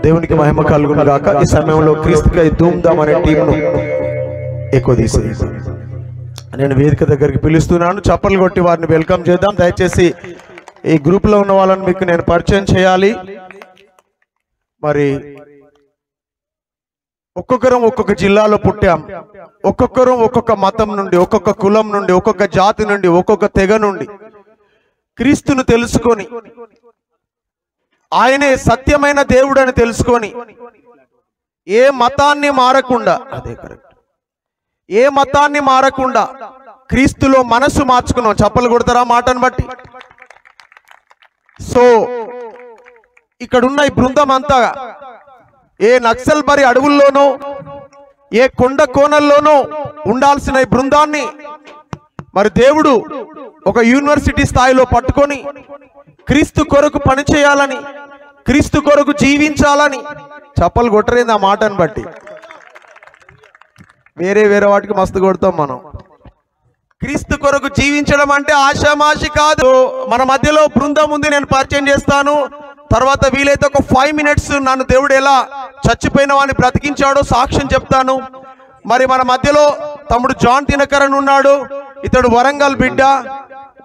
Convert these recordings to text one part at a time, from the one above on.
దేవునికి మహిమ కలుగును గాక. ఈ సమయంలో క్రీస్తుకై ధూమ్ధామ్ అనే టీంను ఎక్కువ తీసేసి నేను వేదిక దగ్గరికి పిలుస్తున్నాను. చప్పలు కొట్టి వారిని వెల్కమ్ చేద్దాం. దయచేసి ఈ గ్రూప్లో ఉన్న వాళ్ళని మీకు నేను పరిచయం చేయాలి. మరి ఒక్కొక్కరం ఒక్కొక్క జిల్లాలో పుట్టాం. ఒక్కొక్కరం ఒక్కొక్క మతం నుండి, ఒక్కొక్క కులం నుండి, ఒక్కొక్క జాతి నుండి, ఒక్కొక్క తెగ నుండి క్రీస్తును తెలుసుకొని, ఆయనే సత్యమైన దేవుడు అని తెలుసుకొని, ఏ మతాన్ని మారకుండా, ఏ మతాన్ని మారకుండా క్రీస్తులో మనసు మార్చుకున్నాం. చప్పలు కొడతారా మాటను బట్టి? సో ఇక్కడున్న ఈ బృందం అంతా ఏ నక్సల్ బరి అడవుల్లోనో, ఏ కొండ కోనల్లోనో ఉండాల్సిన ఈ బృందాన్ని మరి దేవుడు ఒక యూనివర్సిటీ స్థాయిలో పట్టుకొని క్రీస్తు కొరకు పనిచేయాలని, క్రీస్తు కొరకు జీవించాలని. చప్పలు కొట్టరేంది ఆ మాటను బట్టి? వేరే వాటికి మస్తు కొడతాం మనం. క్రీస్తు కొరకు జీవించడం అంటే ఆషామాషి కాదు. మన మధ్యలో బృందం ఉంది, నేను పరిచయం చేస్తాను. తర్వాత వీలైతే ఒక 5 minutes నన్ను దేవుడు ఎలా చచ్చిపోయిన వాడిని బ్రతికించాడో సాక్ష్యం చెప్తాను. మరి మన మధ్యలో తమ్ముడు జాన్ దినకరన్ ఉన్నాడు. ఇతడు వరంగల్ బిడ్డ.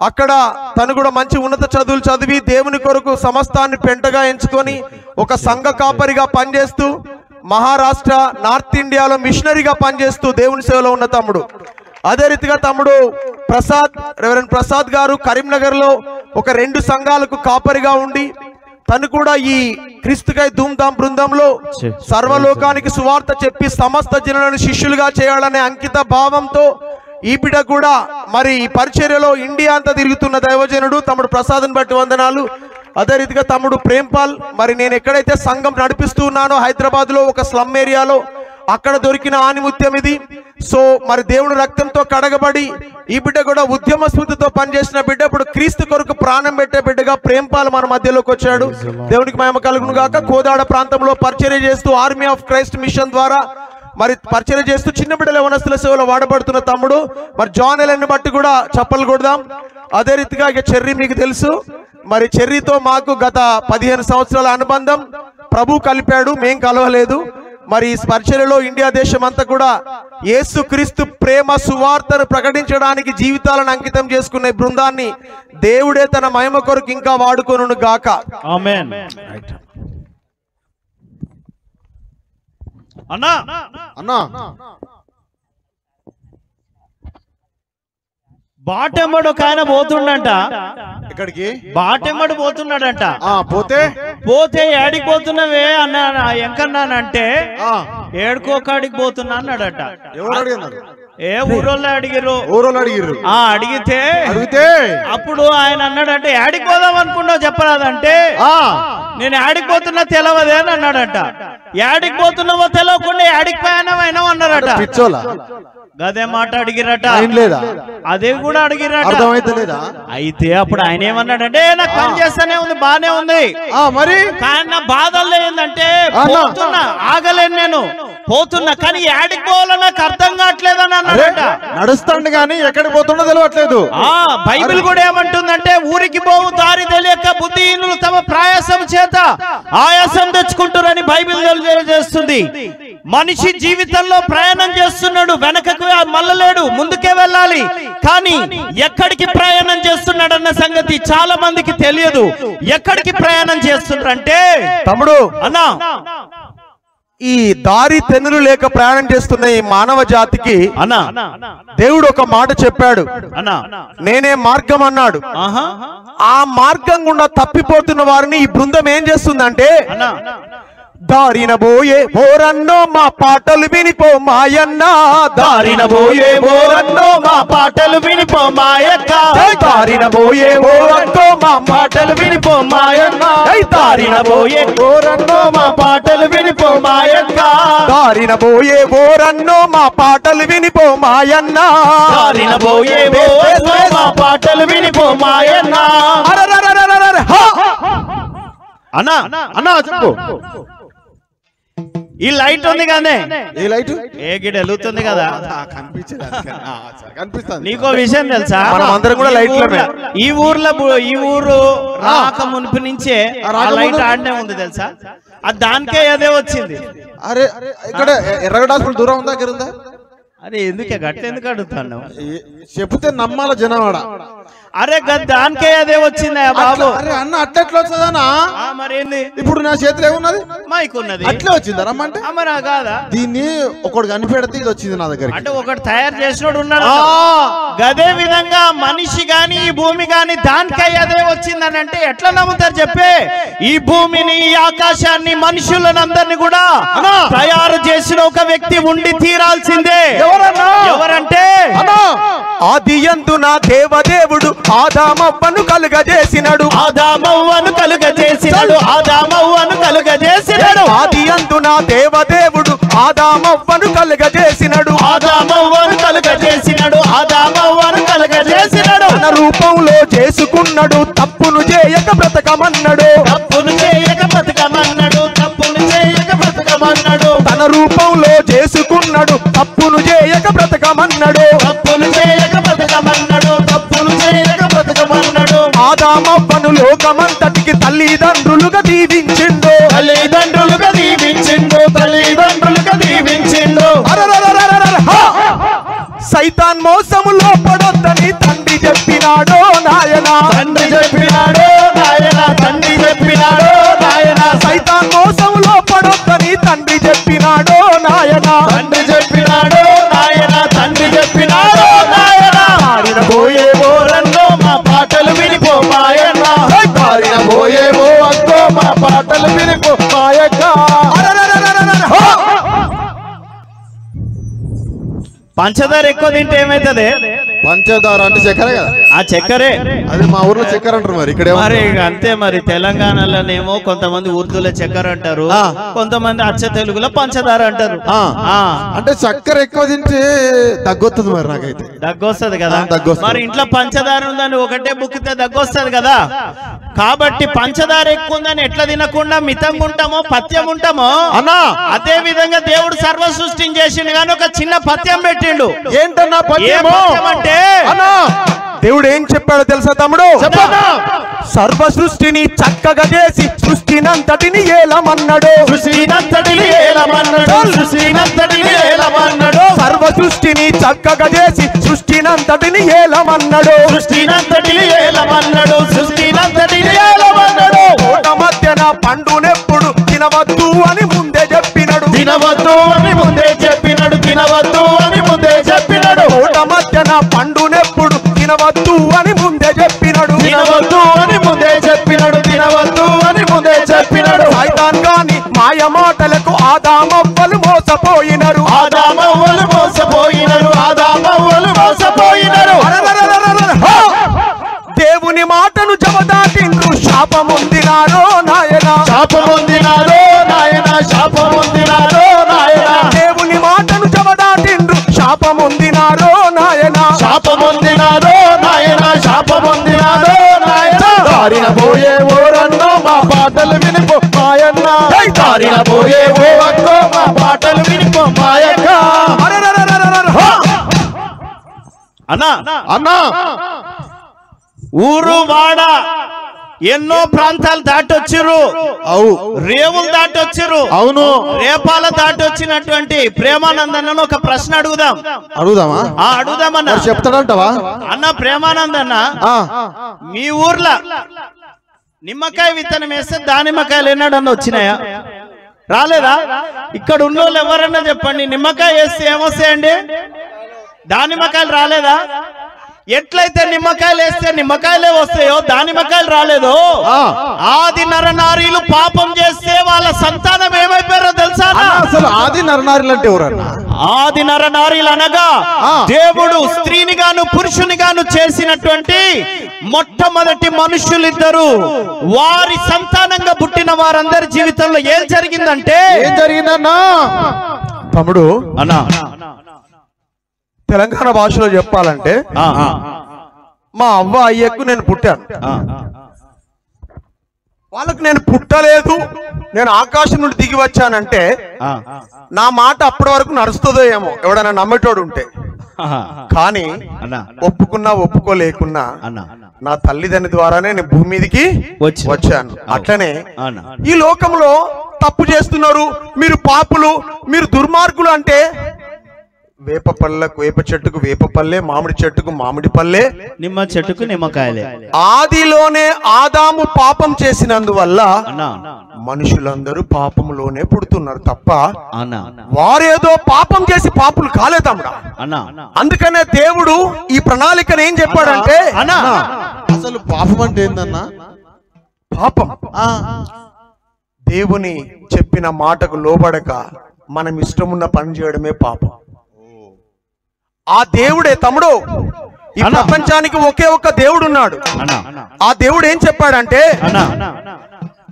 అక్కడ తను కూడా మంచి ఉన్నత చదువులు చదివి దేవుని కొరకు సమస్తాన్ని పెంటగా ఎంచుకొని ఒక సంఘ కాపరిగా పనిచేస్తూ, మహారాష్ట్ర, నార్త్ ఇండియాలో మిషనరీగా పనిచేస్తూ దేవుని సేవలో ఉన్న తమ్ముడు. అదే రీతిగా తమ్ముడు ప్రసాద్, రెవరెండ్ ప్రసాద్ గారు కరీంనగర్లో ఒక 2 సంఘాలకు కాపరిగా ఉండి తను కూడా ఈ క్రీస్తుకై ధూమ్ధామ్ బృందంలో సర్వలోకానికి సువార్త చెప్పి సమస్త జనులను శిష్యులుగా చేయాలనే అంకిత భావంతో ఈ బిడ్డ కూడా మరి ఈ పరిచర్యలో ఇండియా అంతా తిరుగుతున్న దైవజనుడు తమ్ముడు ప్రసాద్ని బట్టి వందనాలు. అదే రీతిగా తమ్ముడు ప్రేమ్పాల్, మరి నేను ఎక్కడైతే సంఘం నడిపిస్తూ ఉన్నానో హైదరాబాద్ లో ఒక స్లమ్ ఏరియాలో, అక్కడ దొరికిన ఆనిముత్యం ఇది. సో మరి దేవుని రక్తంతో కడగబడి ఈ బిడ్డ కూడా ఉద్యమ స్ఫూర్తితో పనిచేసిన బిడ్డ, ఇప్పుడు క్రీస్తు కొరకు ప్రాణం పెట్టే బిడ్డగా ప్రేమ్పాల్ మన మధ్యలోకి వచ్చాడు. దేవునికి మహిమ కలుగును గాక. కోదాడ ప్రాంతంలో పరిచర్య చేస్తూ ఆర్మీ ఆఫ్ క్రైస్ట్ మిషన్ ద్వారా మరి పరిచర్య చేస్తూ చిన్న బిడ్డల యవనస్తుల సేవలో వాడబడుతున్న తమ్ముడు మరి జాన్ ఎలెన్ బట్టి కూడా చప్పలు కొడదాం. అదే రీతిగా ఇక చెర్రీ మీకు తెలుసు. మరి చెర్రీతో మాకు గత 15 సంవత్సరాల అనుబంధం. ప్రభు కలిపాడు, మేం కలవలేదు. మరి ఈ పరిచర్యలో ఇండియా దేశం అంతా కూడా యేసు క్రీస్తు ప్రేమ సువార్తను ప్రకటించడానికి జీవితాలను అంకితం చేసుకునే బృందాన్ని దేవుడే తన మహిమ కొరకు ఇంకా వాడుకొనును గాక. ఆమేన్. అన్నా అన్నా బాటెమ్మడు ఒక ఆయన పోతుండంట. ఎక్కడికి? బాటెమ్మడు పోతున్నాడంట. పోతే ఏడికి పోతున్నావే అన్నా ఎంకన్నానంటే ఏడుకో కాడికి పోతున్నా అన్నాడట. ఏ ఊరోళ్ళు అడిగిరు. అడిగితే అప్పుడు ఆయన అన్నాడంటే ఏడికి పోదాం అనుకున్నావు చెప్పరాదంటే నేను ఏడికి పోతున్నా తెలవదే అని అన్నాడట. ఏడికి పోతున్నావో తెలవకుండా ఏడికి ప్రయాణమైనా అన్నారట. గదే మాట అడిగిరట. అదే కూడా అడిగిరట. అయితే అప్పుడు ఆయన ఏమన్నాడంటే నాకు పని చేస్తానే ఉంది, బానే ఉంది, మరి కానీ నా బాధల్లో ఏంటంటే పోతున్నా, ఆగలేను, నేను పోతున్నా, కానీ ఏడికి పోవాలో నాకు అర్థం కావట్లేదు అని అన్నాడట. నడుస్తాడు కానీ ఎక్కడికి పోతుండో తెలియట్లేదు. బైబిల్ కూడా ఏమంటుందంటే ఊరికి పోవు దారి తెలియక బుద్ధిహీనులు తమ ప్రయాసం చేత ఆయాసం తెచ్చుకుంటారని బైబిల్ తెలియజేస్తుంది. మనిషి జీవితంలో ప్రయాణం చేస్తున్నాడు, వెనకకు మళ్ళలేడు, ముందుకే వెళ్ళాలి. కానీ ఎక్కడికి ప్రయాణం చేస్తున్నాడన్న సంగతి చాలా మందికి తెలియదు. ఎక్కడికి ప్రయాణం చేస్తున్నారంటే తమ్ముడు అన్నా ఈ దారి తెన్నులు లేక ప్రయాణం చేస్తున్న ఈ మానవ జాతికి దేవుడు ఒక మాట చెప్పాడు. నేనే మార్గం అన్నాడు. ఆ మార్గం గుండా తప్పిపోతున్న వారిని ఈ బృందం ఏం చేస్తుందంటే దారిన పోయే బోరన్నో మా పాటలు వినిపో మాయన్న, దారిన పోయే బోరన్నో మా పాటలు వినిపో మాయక్క, దారిన పోయే బోరన్నో మా పాటలు వినిపో మాయన్న, దారిన పోయే బోరన్నో మా పాటలు వినిపో మాయక్క, దారిన పోయే బోరన్నో మా పాటలు వినిపో మాయన్న, దారిన పోయే బోరన్నో మా పాటలు వినిపో మాయన్న. అన్నా అన్నా చెప్పు. ఈ లైట్ ఉంది కానీ ఏ లైట్ ఏ గిడ వెలుగుతుంది కదా, కనిపిస్తుంది. నీకో విషయం తెలుసా? మనం అందరం కూడా లైట్లమే. ఈ ఊరు రాక మునుపు నుంచే లైట్ ఆడనే ఉంది తెలుసా? దానికే అదే వచ్చింది. అరే ఇక్కడ ఎర్రగడ్డ హాస్పిటల్ దూరం ఉందా దగ్గర ఉందా? అరే ఎందుకే గట్ల ఎందుకు అడుగుతాను? చెబితే నమ్మాల జనవాడ. అరే దానికే అదే వచ్చిందా బాబు? అరే అన్న అట్లా వస్తుందనా? మరేంది ఇప్పుడు నా చేతిలో ఏమున్నది? మైక్ ఉన్నది. అట్లే వచ్చిందా రమ్మంటే? మరి కాదా? దీన్ని ఒకటి కనిపెడితే ఇది వచ్చింది నా దగ్గర. అంటే ఒకటి తయారు చేసినోడు ఉన్నాడు. గదే విధంగా మనిషి గాని ఈ భూమి గాని దానికై అదే వచ్చిందని అంటే ఎట్లా నమ్ముతారు చెప్పే? ఈ భూమిని ఈ ఆకాశాన్ని మనుషులందరినీ కూడా తయారు చేసిన ఒక వ్యక్తి ఉండి తీరాల్సిందే. ఎవరంటే ఆదియందు నా దేవదేవుడు ఆదామవ్వను కలుగజేసినడు. ఆదామవ్వను కలుగజేసినడు. ఆదామవ్వను కలుగజేసినడు. ఆదియందు నా దేవదేవుడు ఆదామవ్వను కలుగజేసినడు. ఆదామవ్వను కలుగజేసినడు. ఆదామవ్వను కలుగజేసినడు. తన రూపంలో చేసుకున్నాడు తప్పును చేయక బ్రతకమన్నాడు. తప్పును చేయక బ్రతకమన్నాడు. తప్పును చేయక బ్రతకమన్నాడు. తన రూపంలో చేసుకున్నాడు తప్పును చేయక బ్రతకమన్నాడు. తప్పులు చేయక బ్రతకమన్నాడు. తప్పులు చేయక బ్రతకమన్నాడు. ఆదామవ్వను లోకమంతటికి తల్లిదండ్రులుగా దీవించిండు. తల్లిదండ్రులుగా దీవించిండు. తల్లిదండ్రులుగా దీవించిండు. సైతాన్ మోసములో పడొద్దని తండ్రి చెప్పినాడో నాయన. తండ్రి చెప్పినాడో నాయన. తండ్రి చెప్పినాడో నాయన. సైతాన్ మోసములో పడొద్దని తండ్రి చెప్పినాడో నాయన. తండ్రి చెప్పినాడో నాయన. తండ్రి చెప్పినాడో నాయన. పోయే బోరల్లో మా పాటలు వినిపో మాయన్న. పోయే ఓ అక్కో మా పాటలు వినిపో మాయక్క. పంచదార ఎక్కువ తింటే ఏమైతుంది? పంచదార అంటే చక్కెర కదా? ఆ చక్కెరే. అది మా ఊర్లో చక్కెర అంటారు. మరి ఇక్కడ మరి అంతే. మరి తెలంగాణలోనేమో కొంతమంది ఉర్దూలో చక్కెర అంటారు, కొంతమంది అచ్చ తెలుగులో పంచదార అంటారు. అంటే చక్కెర ఎక్కువ తింటే దగ్గొస్తుంది. మరి నాకైతే దగ్గొస్తుంది కదా. దగ్గొస్తుంది. మరి ఇంట్లో పంచదార ఉందని ఒకటే బుక్కితే దగ్గొస్తుంది కదా. కాబట్టి పంచదార ఎక్కువ ఉందని ఎట్లా తినకుండా మితంగా ఉంటామో పథ్యం ఉంటామో అన్నా అదే విధంగా దేవుడు సర్వ సృష్టిని చేసిండు కానీ ఒక చిన్న పథ్యం పెట్టిండు. ఏంటన్నా అంటే దేవుడు ఏం చెప్పాడో తెలుసా తమ్ముడు? సర్వ సృష్టిని చక్కగా చేసి సృష్టినంతటిని ఏలమన్నాడు. సృష్టినంతటిని ఏలమన్నాడు. సృష్టినంతటిని ఏలమన్నాడు. సర్వ సృష్టిని చక్కగా చేసి సృష్టినంతటిని ఏలమన్నాడు. సృష్టినంతటిని ఏలమన్నాడు. సృష్టినంతటిని ఏలమన్నాడు. తోట మధ్యన పండునెప్పుడు తినవద్దు అని ముందే చెప్పినడు. తినవద్దు అని ముందే చెప్పినడు. తినవద్దు అని ముందే చెప్పినడు. తోట మధ్యన పండునెప్పుడు తినవద్దు అని ముందే చెప్పినడు. తినవద్దు అని ముందే చెప్పినడు. తినవద్దు అని ముందే చెప్పినడు. సైతాన్ గాని మాయ మాటలకు ఆదామవ్వలు మోసపోయినరు. ఆదామవ్వలు మోసపోయినరు. ఆదామవ్వలు మోసపోయినరు. దేవుని మాటను జవదాటిండ్రు శాపముందినారో నాయన. శాపముందినారో నాయన. శాపముందినారో నాయన. దేవుని మాటను జవదాటిండ్రు శాపముందినారో నాయన. శాపముందినారో నాయన. శాపముందినారో నాయన. దారిన పోయే ఓరన్నో మా పాటలు వినిపో మాయన్న. దారిన పోయే ఓ అక్కో మా పాటలు వినిపో మాయక్క. అన్నా అన్నా ఊరు వాడ ఎన్నో ప్రాంతాలు దాటొచ్చిర్రు. రేవులు దాటొచ్చిర్రు. అవును. రేపాల దాటొచ్చినటువంటి ప్రేమానందన్న ఒక ప్రశ్న అడుగుదాం. అడుగుదామా? అడుగుదామన్నా. చెప్తాడంటవా అన్న ప్రేమానందన్న, మీ ఊర్లో నిమ్మకాయ విత్తనం వేస్తే దానిమ్మకాయలు ఎన్నడన్నా వచ్చినాయా? రాలేదా? ఇక్కడ ఉన్న వాళ్ళు ఎవరన్నా చెప్పండి, నిమ్మకాయ వేస్తే ఏమొస్తాయండి? దానిమ్మకాయలు రాలేదా? ఎట్లయితే నిమ్మకాయలు వేస్తే నిమ్మకాయలే వస్తాయో దానిమ్మకాయలు రాలేదో, ఆది నరనారీలు పాపం చేస్తే వాళ్ళ సంతానం ఏమైపోయారో తెలుసా? అసలు ఆది నరనారీలు అంటే ఎవరన్నా? ఆది నరనారీలు అనగా దేవుడు స్త్రీని గాను పురుషుని గాను చేసినటువంటి మొట్టమొదటి మనుషులిద్దరు. వారి సంతానంగా పుట్టిన వారందరి జీవితంలో ఏం జరిగిందంటే, ఏం జరిగిందన్నా? తమ్ముడు అన్నా తెలంగాణ భాషలో చెప్పాలంటే మా అవ్వ అయ్యకు నేను పుట్టాను. వాళ్ళకు నేను పుట్టలేదు, నేను ఆకాశం నుండి దిగి వచ్చానంటే నా మాట అప్పటి వరకు నడుస్తుందో ఏమో ఎవడైనా నమ్మేటోడు ఉంటే. కానీ ఒప్పుకున్నా ఒప్పుకోలేకున్నా నా తల్లిదండ్రి ద్వారానే నేను భూమి మీదకి వచ్చాను. అట్లనే ఈ లోకంలో తప్పు చేస్తున్నారు, మీరు పాపులు, మీరు దుర్మార్గులు అంటే వేప చెట్టుకు వేప పల్లె, మామిడి చెట్టుకు మామిడి పల్లె, నిమ్మ చెట్టుకు నిమ్మకాయలే. ఆదిలోనే ఆదాము పాపం చేసినందువల్ల మనుషులందరూ పాపములోనే పుడుతున్నారు తప్ప వారేదో పాపం చేసి పాపులు కాలేదమ్మా. అందుకనే దేవుడు ఈ ప్రణాళికను ఏం చెప్పాడంటే, అసలు పాపం అంటే ఏందన్నా? పాపం దేవుని చెప్పిన మాటకు లోబడక మనం ఇష్టమున్న పని చేయడమే పాపం. ఆ దేవుడే తమ్ముడు, ఈ ప్రపంచానికి ఒకే ఒక్క దేవుడు ఉన్నాడు. ఆ దేవుడు ఏం చెప్పాడంటే,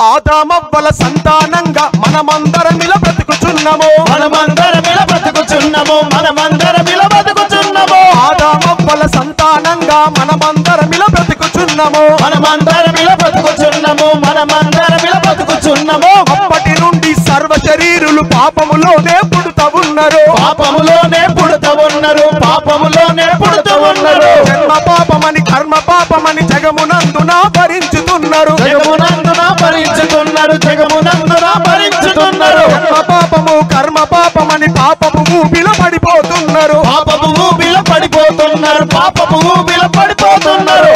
ఆదామవ్వల సంతానంగా మనమందరం ఇలా బ్రతుకుచున్నాము, మనమందరమిలా బ్రతుకుచున్నాము, మనమందరమిలా బ్రతుకుచున్నాము. ఆదామవ్వల సంతానంగా మనమందరం ఇలా బ్రతుకుచున్నాము, మనమందరమిలా బ్రతుకుచున్నాము, మనమందరమిలా బ్రతుకుచున్నాము. అప్పటి నుండి సర్వ శరీరులు పాపములోనే పుడుతూ ఉన్నారు, పాపములోనే పుడుతూ ఉన్నారు, పాపములోనే పుడుతూ ఉన్నారు. జన్మ పాపమని కర్మ పాపమని జగమునందున భరించుతున్నారు, జగమునందున భరించుతున్నారు, జగమునందున భరించుతున్నారు. జన్మ పాపము కర్మ పాపమని పాపము ఊబిలో పడిపోతున్నారు, పాపపు ఊబిలో పడిపోతున్నారు, పాపపు ఊబిలో పడిపోతున్నారు.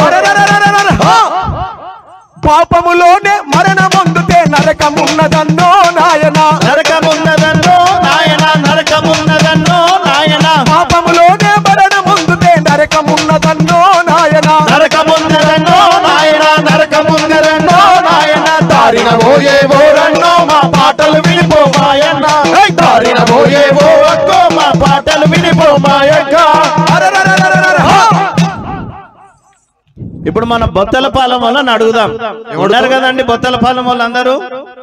పాపములోనే మరణమొందితే నరకమున్నదన్నో నాయన, నరకమున్నదన్నో నాయన, నరకమున్నదన్నో నాయన. పాపములోనే మరణమొందితే నరకమున్నదన్నో నాయన, నరకమున్నదన్నో నాయన, నరకమున్నదన్నో నాయన. దారిన పోయేవోరన్నో మా పాటలు వినిపోమాయన్న, దారిన పోయేవో మా పాటలు వినిపోమాయక్క. ఇప్పుడు మన బొత్తలపాలెం వాళ్ళని అడుగుదాం. ఉన్నారు కదండి బొత్తలపాలెం వాళ్ళు అందరూ,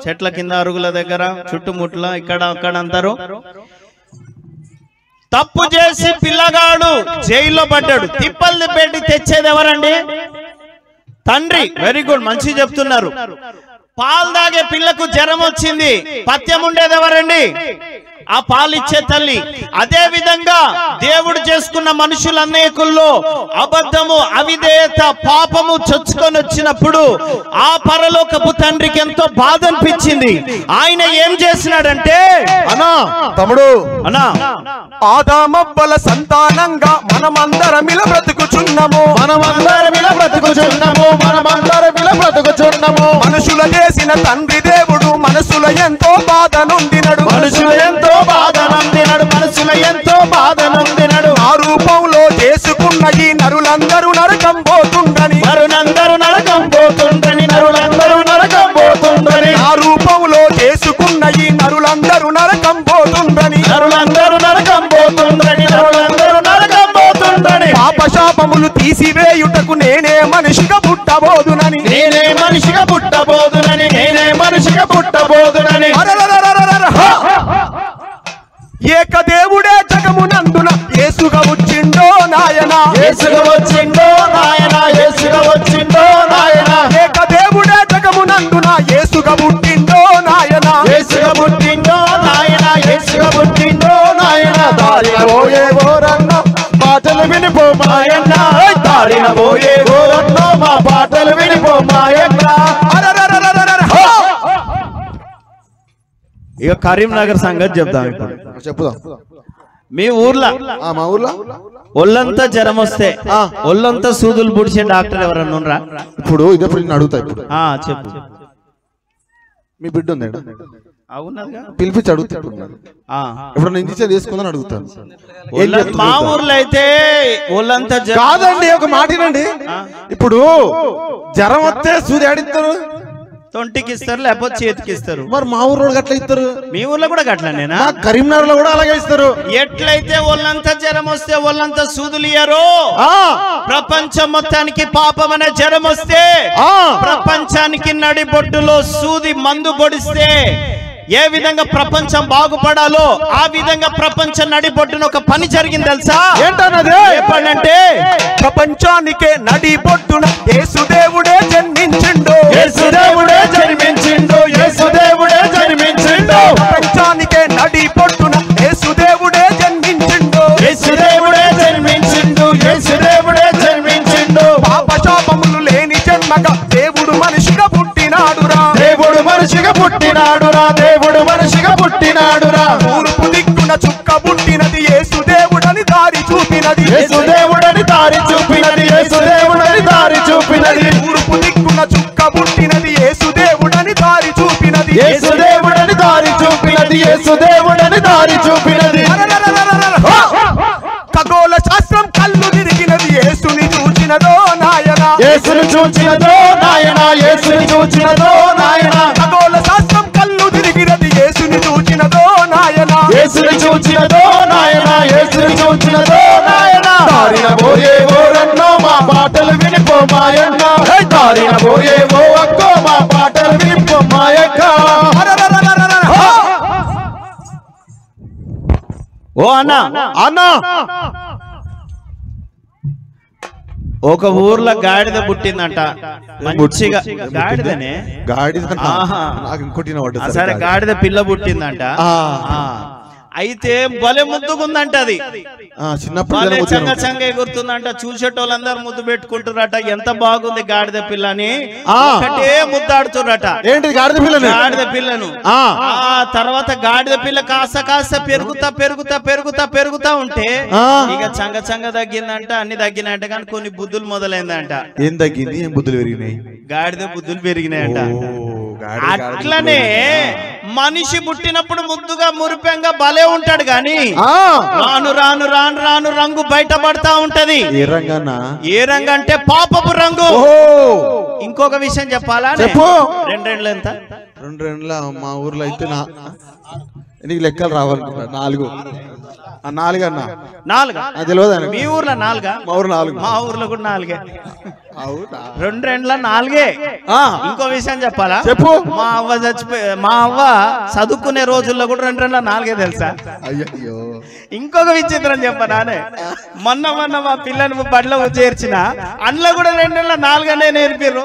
చెట్ల కింద అరుగుల దగ్గర చుట్టుముట్ల ఇక్కడ అక్కడ అందరూ. తప్పు చేసి పిల్లగాడు జైల్లో పడ్డాడు, తిప్పలు పెట్టి తెచ్చేది ఎవరండి? తండ్రి. వెరీ గుడ్, మంచి చెప్తున్నారు. పాలు తాగే పిల్లకు జ్వరం వచ్చింది, పథ్యం ఉండేది ఎవరండి? ఆ పాలిచ్చే తల్లి. అదే విధంగా దేవుడు చేసుకున్న మనుషుల అనేకుల్లో అబద్ధము, అవిధేయత, పాపము చొచ్చుకొని వచ్చినప్పుడు ఆ పరలోకపు తండ్రికి ఎంతో బాధ అనిపించింది. ఆయన ఏం చేసినాడంటే, అన్నా తమ్ముడు, అన్నా ఆదామవ్వల సంతానంగా మనమందరం ఇలా బ్రతుకుచున్నాము, మనమందరం ఇలా బ్రతుకుచున్నాము, మనమందరం ఇలా బ్రతుకుచున్నాము. మనుషుల చేసిన తండ్రి దేవుడు మనసులో ఎంతో బాధ నొందినడు, మనుషులు ఎంతో బాధ నొందినడు, మనసులో ఎంతో బాధ నొందినడు. ఆ రూపంలో చేసుకున్న ఈ నరులందరూ నరకం పోతుండని, నరులందరూ నరకం పోతుండని, నరులందరూ నరకం పోతుండని. ఆ రూపంలో చేసుకున్న ఈ నరులందరూ నరకం పోతుండని, నరులందరూ నరకం పోతుండని, నరులందరూ నరకం పోతుండని. పాపశాపములు తీసివేయుటకు నేనే మనిషిగా పుట్టబోదునని, నేనే మనిషిగా పుట్టబోదునని, నేనే మనిషిగా పుట్టబోదునని. ఏకదేవుడే జగమునందున యేసుగా వచ్చిండో నాయన, యేసుగా వచ్చిండో నాయన, యేసుగా వచ్చిండో నాయన. ఏకదేవుడే జగమునందున యేసుగా పుట్టిండో నాయన, యేసుగా పుట్టిండో నాయన, యేసుగా పుట్టిండో నాయన. దారిన పోయేవోరన్నో పాటలు వినిపోమాయన్న, దారిన పోయేవోరన్నో మా పాటలు వినిపోమాయన్న. ఇక కరీంనగర్ సంగతి చెప్తాం ఇప్పుడు. చెప్పుదాం. మీ ఊర్లో మా ఊర్లో ఒళ్ళంతా జ్వరం వస్తే ఒళ్ళంతా సూదులు పుడిచే డాక్టర్ ఎవరన్నా ఉన్నారా? ఇప్పుడు ఇదప్పుడు నేను అడుగుతా. ఇప్పుడు చెప్పు. మీ బిడ్డ ఉంది అవునదిగా, పిలిపించి అడుగుతా. ఇప్పుడు నేను ఇంజక్షన్ తీసుకుందని అడుగుతాను. మా ఊర్లో అయితే ఒళ్ళంతా కాదండి, ఒక మాట వినండి. ఇప్పుడు జ్వరం వస్తే సూది ఆడిస్తారు, తొంటికి ఇస్తారు, లేకపోతే చేతికి ఇస్తారు. మరి మా ఊరు అట్లా ఇస్తారు, మీ ఊర్లో కూడా గట్లనేనా? కరీంనగర్ లో కూడా అలాగే ఇస్తారు. ఎట్లయితే ఒళ్ళంతా జ్వరం వస్తే ఒళ్ళంతా సూదులు ఇయ్యారో, ప్రపంచం మొత్తానికి పాపం అనే జ్వరం వస్తే ప్రపంచానికి నడిబొడ్డులో సూది మందు పొడిస్తే ఏ విధంగా ప్రపంచం బాగుపడాలో ఆ విధంగా ప్రపంచం నడిబొడ్డున ఒక పని జరిగింది తెలుసా? ఏంటన్నది? చెప్పండి. ప్రపంచానికే నడిబొడ్డున యేసుదేవుడే జన్మించిండు, యేసుదేవుడే జన్మించిండు, యేసుదేవుడే జన్మించిండు. ప్రపంచానికే నడిబొడ్డున యేసుదేవుడే జన్మించిండు, యేసుదేవుడే జన్మించిండు, యేసుదేవుడే జన్మించిండు. పాపశాపములు లేని జన్మగా దేవుడు మనిషిగా పుట్టినాడురా, దేవుడు మనిషి మనిషిగా పుట్టినాడురా, దేవుడు మనిషిగా పుట్టినాడురా. తూర్పు దిక్కున చుక్క పుట్టినది యేసు దేవుడని దారి చూపినది, యేసు దేవుడని దారి చూపినది, యేసు దేవుడని దారి చూపినది. తూర్పు దిక్కున చుక్క పుట్టినది యేసు దేవుడని దారి చూపినది, యేసు దేవుడని దారి చూపినది, యేసు దేవుడని దారి చూపినది. ఖగోళ శాస్త్రం కళ్ళు తిరిగినది యేసుని చూచినదో నాయన, యేసుని చూచినదో నాయన, యేసుని చూచినదో నాయన. ఖగోళ శాస్త్రం కళ్ళు తిరిగినది యేసుని చూచినదో నాయన, యేసుని చూచినదో నాయన, యేసుని చూచినదో నాయన. దారిన పోయే ఓరన్నో మా పాటలు వినిపో మాయన్న, దారిన పోయే ఓ అక్కో మా పాటలు వినిపో మాయక్క. ఓ అన్న అన్నా ఒక ఊర్లో గాడిద పుట్టిందంట, మంచిగా గాడిదనే గాడిద ఆహా. నాకు ఇంకోటి సరే గాడిద పిల్ల పుట్టిందంట. అయితే భలే ముద్దుకుందంట, అది భలే చంగ చంగ ఎగురుతుందంట. చూసేటోళ్ళందరూ ముద్దు పెట్టుకుంటున్నారట, ఎంత బాగుంది గాడిద పిల్లని, ఒకటే ముద్దాడుతున్నట. ఏంటి గాడిద పిల్లని? గాడిద పిల్లను. తర్వాత గాడిద పిల్ల కాస్త కాస్త పెరుగుతా పెరుగుతా పెరుగుతా పెరుగుతా ఉంటే ఇక చంగ చంగ తగ్గిందంట, అన్ని తగ్గినాయంట, కానీ కొన్ని బుద్ధులు మొదలైందంట. ఏం తగ్గింది? ఏం బుద్ధులు పెరిగినాయి? గాడిద బుద్ధులు పెరిగినాయంట. అట్లనే మనిషి పుట్టినప్పుడు ముద్దుగా మురిపెంగా భలే ఉంటాడు, గాని రాను రాను రాను రాను రంగు బయటపడతా ఉంటది. ఏ రంగన్నా? ఏ రంగు అంటే పాపపు రంగు. ఇంకొక విషయం చెప్పాలా? చెప్పు. రెండేళ్ళు ఎంత? రెండేళ్ళ మా ఊర్లో అయితే నీకు లెక్కలు రావాలనుకుంటా. 4 4 4 తెలియదు. మీ ఊర్లో 4? మా ఊరు 4. మా ఊర్లో కూడా 4. 2 4. ఇంకో విషయం చెప్పాలా? చెప్పు. మా అవ్వ మా అవ్వ చదువుకునే రోజుల్లో కూడా 2 4 తెలుసా? అయ్యో. ఇంకొక విచిత్రం చెప్పనానే, మొన్న మా పిల్లని బడిలో చేర్చిన అందులో కూడా 2 4 నేర్పిర్రు.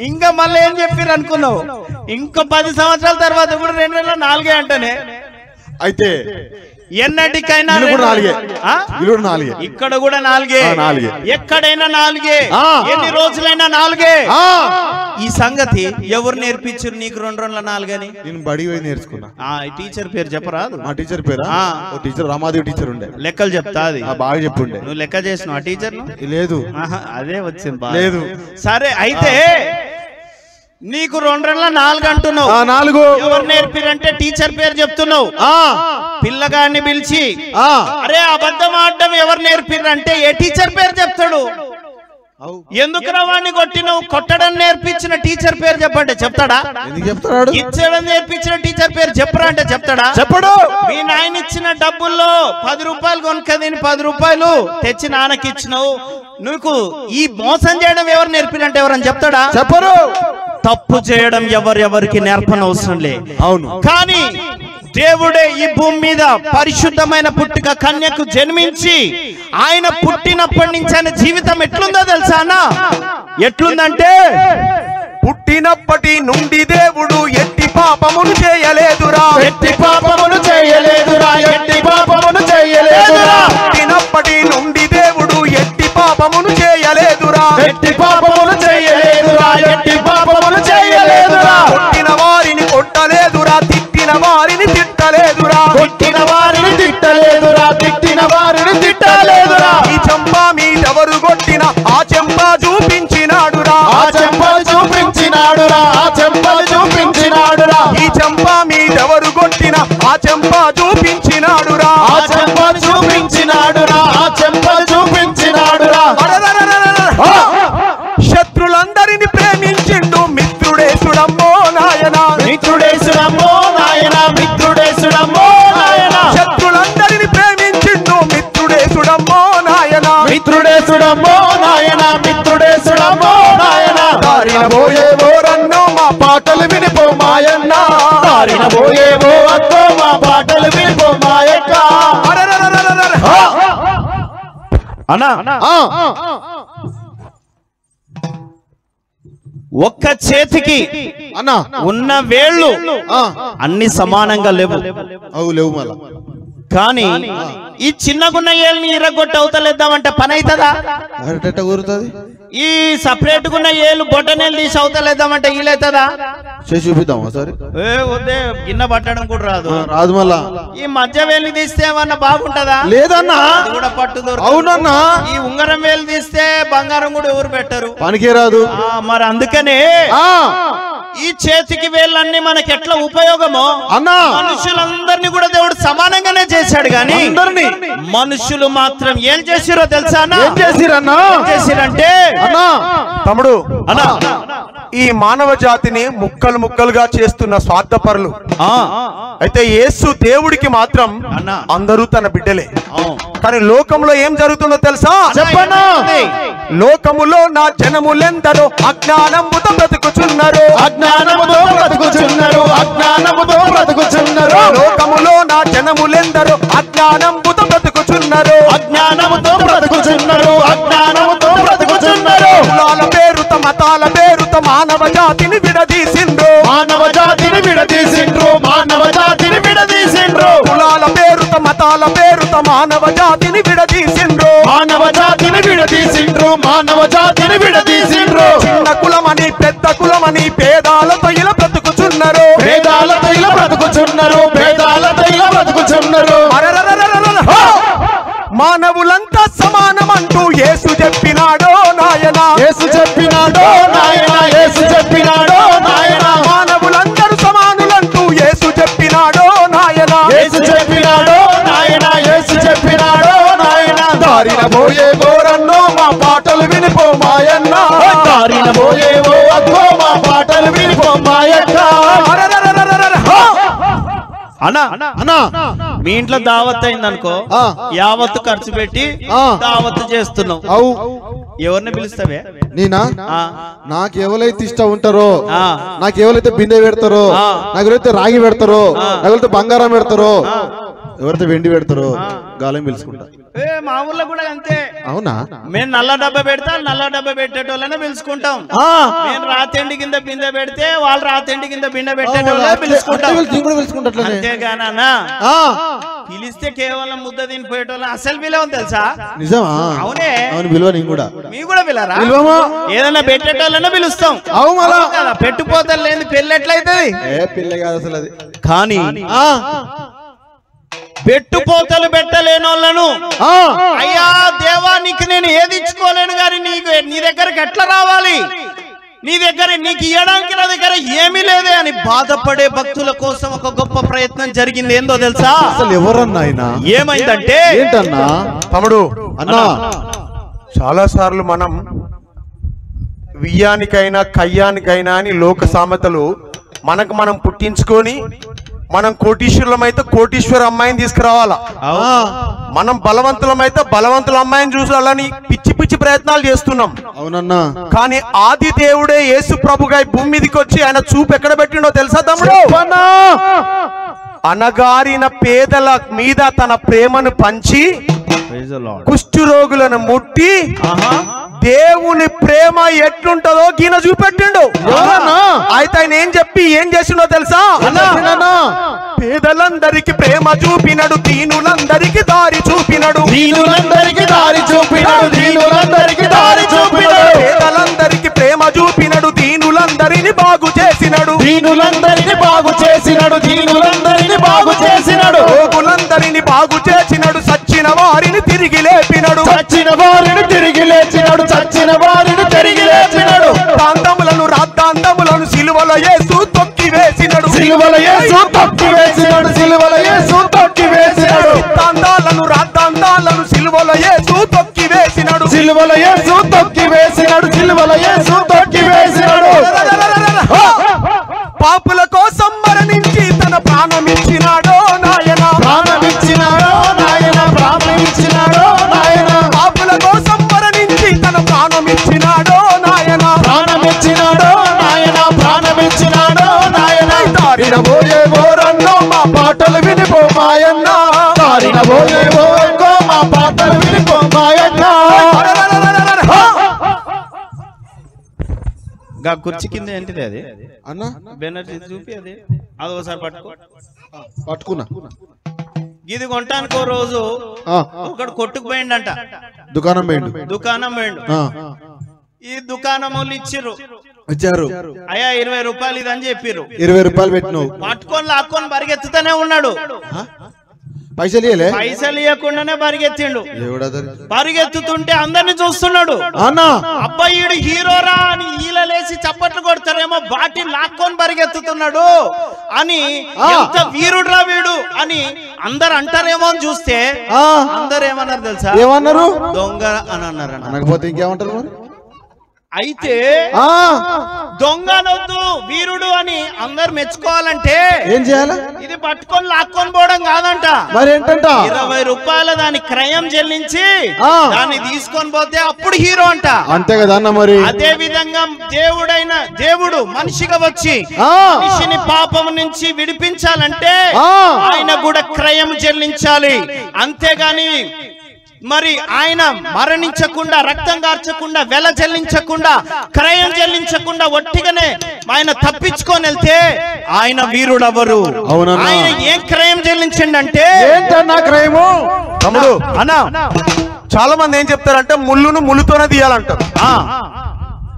ఇంకా మళ్ళీ ఏం చెప్పారు అనుకున్నావు? ఇంకో 10 సంవత్సరాల తర్వాత కూడా 2 4 అంటేనే. అయితే ఎన్నటికైనా ఇక్కడ కూడా 4, ఎక్కడైనా 4, ఎన్ని రోజులైనా 4. ఈ సంగతి ఎవరు నేర్పించారు నీకు 2 4 అని? నేను బడి పోయి నేర్చుకున్నా. టీచర్ పేరు చెప్పరాదు? మా టీచర్ పేరు టీచర్ రామాదేవి టీచర్ ఉండే. లెక్కలు చెప్తా, అది బాగా చెప్పుండే. నువ్వు లెక్క చేసినావు ఆ టీచర్? లేదు. అదే వచ్చింది. లేదు. సరే, అయితే నీకు 2 4 అంటున్నావు. 4 ఎవరు నేర్పిరంటే టీచర్ పేరు చెప్తున్నావు. పిల్లగాన్ని పిలిచి అరే అబద్ధం ఆడడం ఎవరు నేర్పిరంటే ఏ టీచర్ పేరు చెప్తాడు? ఎందుకు రవాణి కొట్టినవు? కొట్టడం నేర్పించిన టీచర్ పేరు చెప్పండి, చెప్తాడా? చెప్తాడు. ఇచ్చడం నేర్పించిన టీచర్ పేరు చెప్పరా అంటే చెప్తాడా? చెప్పడు. మీ నాయన ఇచ్చిన డబ్బుల్లో 10 రూపాయలు కొనుక్కదిని 10 రూపాయలు తెచ్చి నాన్నకి ఇచ్చినావు. నువ్వు ఈ మోసం చేయడం ఎవరు నేర్పినంటే ఎవరని చెప్తాడా? చెప్పరు. తప్పు చేయడం ఎవరికి నేర్పనవసరం లే. అవును. కానీ దేవుడే ఈ భూమి మీద పరిశుద్ధమైన పుట్టుక కన్యకు జన్మించి ఆయన పుట్టినప్పటి నుంచి ఆయన జీవితం ఎట్లుందో తెలుసా అన్న? ఎట్లుందంటే పుట్టినప్పటి నుండి దేవుడు ఎట్టి పాపమును చేయలేదురా, ఎట్టి పాపమును చేయలేదురా, ఎట్టి పాపమును చేయలేదురా. పుట్టినప్పటి నుండి దేవుడు ఎట్టి పాపమును చేయలేదురా, ఎట్టి పాపమును చేయలేదురా, ఎట్టి పాపమును చేయలేదురా. కొట్టిన వారిని కొట్టలేదురా, తిట్టిన వారిని తిట్టలేదురా, కొట్టిన వారిని తిట్టలేదురా, తిట్టిన వారిని తిట్టలేదురా. ఈ చెంప మీదెవరు కొట్టిన ఆ చెంప చూపించినాడురా, ఆ చెంపలు చూపించినాడురా, ఆ చెంపలు చూపించినాడురా. ఈ చెంప మీదెవరు కొట్టిన ఆ చెంప చూపించినాడురా, ఆ చెంపలు చూపించినాడురా, ఆ చెంపలు చూపించినాడురా. శత్రులందరిని ప్రేమించిండు మిత్రుడేసుడమ్మో నాయన, మిత్రుడేసుడమ్మో నాయన, మిత్రుడేసుడమ్మో నాయన. శత్రులందరిని ప్రేమించిండు మిత్రుడేసుడమ్మో నాయన, మిత్రుడేసుడమ్మో నాయన, మిత్రుడేసుడమ్మో నాయన. దారిన పోయేవోరన్నో మా పాటలు వినిపో మాయన్న, దారిన పోయేవో అక్కో మా పాటలు వినిపో మాయక్క. అన్నా ఒక్క చేతికి అన్నా ఉన్న వేళ్ళు అన్ని సమానంగా లేవు. లేవు మళ్ళా. కానీ ఈ చిన్నగున్న ఏళ్ళని ఇరగొట్టి అవతలేద్దామంటే పని అవుతుందా? కూరుతుంది. ఈ సపరేట్ ఉన్న ఏళ్ళు బొట్టనేలు తీసి అవుతలేదామంటే వీలైతుందా? చేసి చూపిద్దాం ఒకసారి. వద్దే, గిన్నె పట్టడం కూడా రాదు. రాదు మళ్ళా. ఈ మధ్య వేలు తీస్తే ఏమన్నా బాగుంటదా? లేదన్నా, కూడా పట్టు దొరకదు. అవునన్నా. ఈ ఉంగరం వేలు తీస్తే బంగారం కూడా ఎవరు పెట్టరు, పనికే రాదు. మరి అందుకనే ఈ చేతికి వేళ్ళన్నీ మనకి ఎట్లా ఉపయోగమో అన్నా, మనుషులందరినీ కూడా దేవుడు సమానంగానే చేశాడు. గాని మనుషులు మాత్రం ఏం చేసిరో తెలుసా? చేసిరంటే తమ్ముడు ఈ మానవ జాతిని ముక్కలు ముక్కలుగా చేస్తున్న స్వార్థపరులు. అయితే యేసు దేవుడికి మాత్రం అందరూ తన బిడ్డలే. కానీ లోకంలో ఏం జరుగుతుందో తెలుసా? చెప్పన్నా. లోకములో నా జనములెందరో అజ్ఞానముతో బ్రతుకుచున్నారు, అజ్ఞానముతో బ్రతుకుచున్నారు, అజ్ఞానముతో బ్రతుకుచున్నారు. లోకములో నా జనములెందరో అజ్ఞానముతో బ్రతుకుచున్నారు, అజ్ఞానముతో బ్రతుకుచున్నారు, అజ్ఞానముతో బ్రతుకుచున్నారు. కులాల పేరుతో మతాల పేరుతో మానవ జాతిని విడదీసిండ్రు, మానవ జాతిని విడదీసిండ్రు, మానవ జాతిని విడదీసిండ్రు. కులాల పేరుతో మతాల పేరుతో మానవ జాతిని విడదీసిండ్రు, మానవ జాతిని విడదీసిండ్రు, మానవ జాతిని విడదీసిండ్రు. చిన్న కులమని పెద్ద కులమని పేదాలతో ఇలా బ్రతుకుచున్నారు, పేదాలతో ఇలా బ్రతుకుచున్నారు, పేదాలతో ఇలా బ్రతుకుచున్నారు. మానవులంతా సమానమంటూ యేసు చెప్పినాడో నాయన, యేసు చెప్పినాడో నాయన, యేసు చెప్పినాడో నాయన. మానవులందరూ సమానులంటూ యేసు చెప్పినాడో నాయన, యేసు చెప్పినాడో నాయన, యేసు చెప్పినాడో నాయన. దారిన పోయే గోరన్నో మా పాటలు వినిపో మాయన్న, దారిన పోయే ఓ అక్కో మా పాటలు వినిపో మాయక్క. అన్నా మీ ఇంట్లో దావత్ అయిందనుకో, యావత్తు ఖర్చు పెట్టి దావత్ చేస్తున్నావు, ఎవరిని పిలుస్తావే? నేనా? నాకు ఎవరైతే ఇష్టం ఉంటారో, నాకు ఎవరైతే బిందె పెడతారో, నాకు ఎవరైతే రాగి పెడతారో, నాకు ఎవరైతే బంగారం పెడతారో, ఎవరైతే వెండి పెడతారో గాలం పిలుచుకుంటా. మా ఊర్లో కూడా అంతే. అవునా? మేము నల్ల డబ్బా పెడతా, నల్ల డబ్బా పెట్టేటోళ్ళనే పిలుచుకుంటాం. మేము రాతెండి కింద బిందె పెడితే వాళ్ళు రాతెండి కింద బిందె పెట్టేటోళ్ళే పిలుచుకుంటాం. అంతేగానా పిలిస్తే కేవలం ముద్ద తినిపోయేటోళ్ళ అసలు విలువ తెలుసా? నిజమా? అవునే. అవును, విలువ. నేను కూడా మీ కూడా పిలరా? ఏదైనా పెట్టేటోళ్ళనే పిలుస్తాం. అవును కదా, పెట్టుపోతలు లేని పెళ్ళి ఎట్లయితది? పిల్ల కాదు అసలు అది. కానీ పెట్టుపోతలు పెట్టలేనోళ్ళను అయ్యా దేవా నీకు నేను ఏది ఇచ్చుకోలేను కానీ నీకు నీ దగ్గరకు ఎట్లా రావాలి, నీ దగ్గర నీకు ఇవ్వడానికి నా దగ్గర ఏమీ లేదే అని బాధపడే భక్తుల కోసం ఒక గొప్ప ప్రయత్నం జరిగింది. ఏందో తెలుసా? అసలు ఎవరన్నా ఆయన? ఏమైందంటే ఏంటన్నా తమ్ముడు అన్నా, చాలా సార్లు మనం వియ్యానికైనా కయ్యానికైనా అని లోక సామెతలు మనకు మనం పుట్టించుకొని మనం కోటీశ్వరులమైతే కోటీశ్వర అమ్మాయిని తీసుకురావాలా, మనం బలవంతులమైతే బలవంతుల అమ్మాయిని చూసాలని పిచ్చి పిచ్చి ప్రయత్నాలు చేస్తున్నాం. అవునన్నా. కానీ ఆది దేవుడే యేసు ప్రభుగా భూమి మీదకి వచ్చి ఆయన చూపు ఎక్కడ పెట్టిండో తెలుసా తమ్ముడు? అనగారిన పేదల మీద తన ప్రేమను పంచి కుష్టు రోగులను ముట్టి దేవుని ప్రేమ ఎట్లుంటదో గీన చూపెట్టిండు. అయితే ఆయన ఏం చేసిండో తెలుసా? పేదలందరికి ప్రేమ చూపినడు, దీనులందరికి దారి చూపినడు, దీనులందరికి దారి చూపినడు, దీనులందరికి దారి చూపినడు. పేదలందరికి ప్రేమ చూపినడు, దీనులందరిని బాగు చేసినడు, దీనులందరిని బాగు చేసినడు, దీనులందరిని బాగు చేసినడు. రోగులందరిని బాగు చేసినడు, సచ్చిన వారిని తిరిగి లేపినడు, చచ్చిన వారిని తిరిగి లేచినడు, చచ్చిన వారిని తిరిగి లేచినడు. ప్రాంతములను రాద్ధాంతములను సిలువల యేసు తొక్కి వేసినడు, సిలువల యేసు తొక్కి వేసినడు, సిలువల యేసు తొక్కి వేసినడు. ప్రాంతాలను రాద్ధాంతాలను సిలువల యేసు తొక్కి వేసినడు, సిలువల యేసు తొక్కి వేసినడు, సిలువల యేసు తొక్కి వేసినడు. పాపుల కోసం మరణించి తన ప్రాణమిచ్చినాడో నాయన, ప్రాణమిచ్చినాడో నాయన, ప్రాణమిచ్చినాడో నాయన. పాపుల కోసం మరణించి తన ప్రాణమిచ్చినాడో నాయన, ప్రాణమిచ్చినాడో నాయన, ప్రాణమిచ్చినాడో నాయన. దారిన పోయే ఓరన్నో మా పాటలు వినిపో మాయన్న, దారిన పోయే ఓరన్నో మా పాటలు వినిపో మాయన్న. కుర్చీ కింద ఏంటిది అది అన్న? బెనర్జీ చూపి అది ఒకసారి పట్టుకున్నా. ఇది కొంటానికో రోజు ఒకడు కొట్టుకుపోయిండంట, దుకాణం పోయిండు. దుకాణం పోయిండు. ఈ దుకాణములు ఇచ్చిర్రు, ఇచ్చారు. అయ్యా 20 రూపాయలు ఇదని చెప్పిర్రు. 20 రూపాయలు పెట్టినావు, పట్టుకొని లాక్కొని పరిగెత్తుతూనే ఉన్నాడు. పైసలు ఇయ్యలే, పైసలు ఇవ్వకుండానే పరిగెత్తిండు. పరిగెత్తుతుంటే అందరిని చూస్తున్నాడు. అబ్బాయిడు హీరోరా అని ఈలలేసి చప్పట్లు కొడతారేమో, బాటి లాక్కొని పరిగెత్తుతున్నాడు అని, ఎంత వీరుడురా వీడు అని అందరు అంటారేమో అని చూస్తే అందరు ఏమన్నారు తెలుసా? ఏమన్నారు? దొంగ అని అన్నారు. అనకపోతే ఇంకేమంటారు? అయితే దొంగ అనొద్దు వీరుడు అని అందరు మెచ్చుకోవాలంటే ఏం చేయాలి? ఇది పట్టుకొని లాక్కొని పోవడం కాదంట. మరి ఏంటంట? 20 రూపాయల దాని క్రయం చెల్లించి దాన్ని తీసుకొని పోతే అప్పుడు హీరో అంట. అంతే కదా అన్న. మరి అదే విధంగా దేవుడు మనిషిగా వచ్చి మనిషిని పాపం నుంచి విడిపించాలంటే ఆయన కూడా క్రయం చెల్లించాలి. అంతేగాని మరి ఆయన మరణించకుండా, రక్తం కార్చకుండా, వెల చెల్లించకుండా, క్రయం చెల్లించకుండా ఒట్టిగానే ఆయన తప్పించుకొని వెళ్తే ఆయన వీరుడెవరు? ఆయన ఏం క్రయం చెల్లించండి అంటే ఏంటన్నా క్రయము? తమ్ముడు అన్నా, చాలా మంది ఏం చెప్తారంటే ముళ్ళును ముళ్ళుతోనే తీయాలంటారు.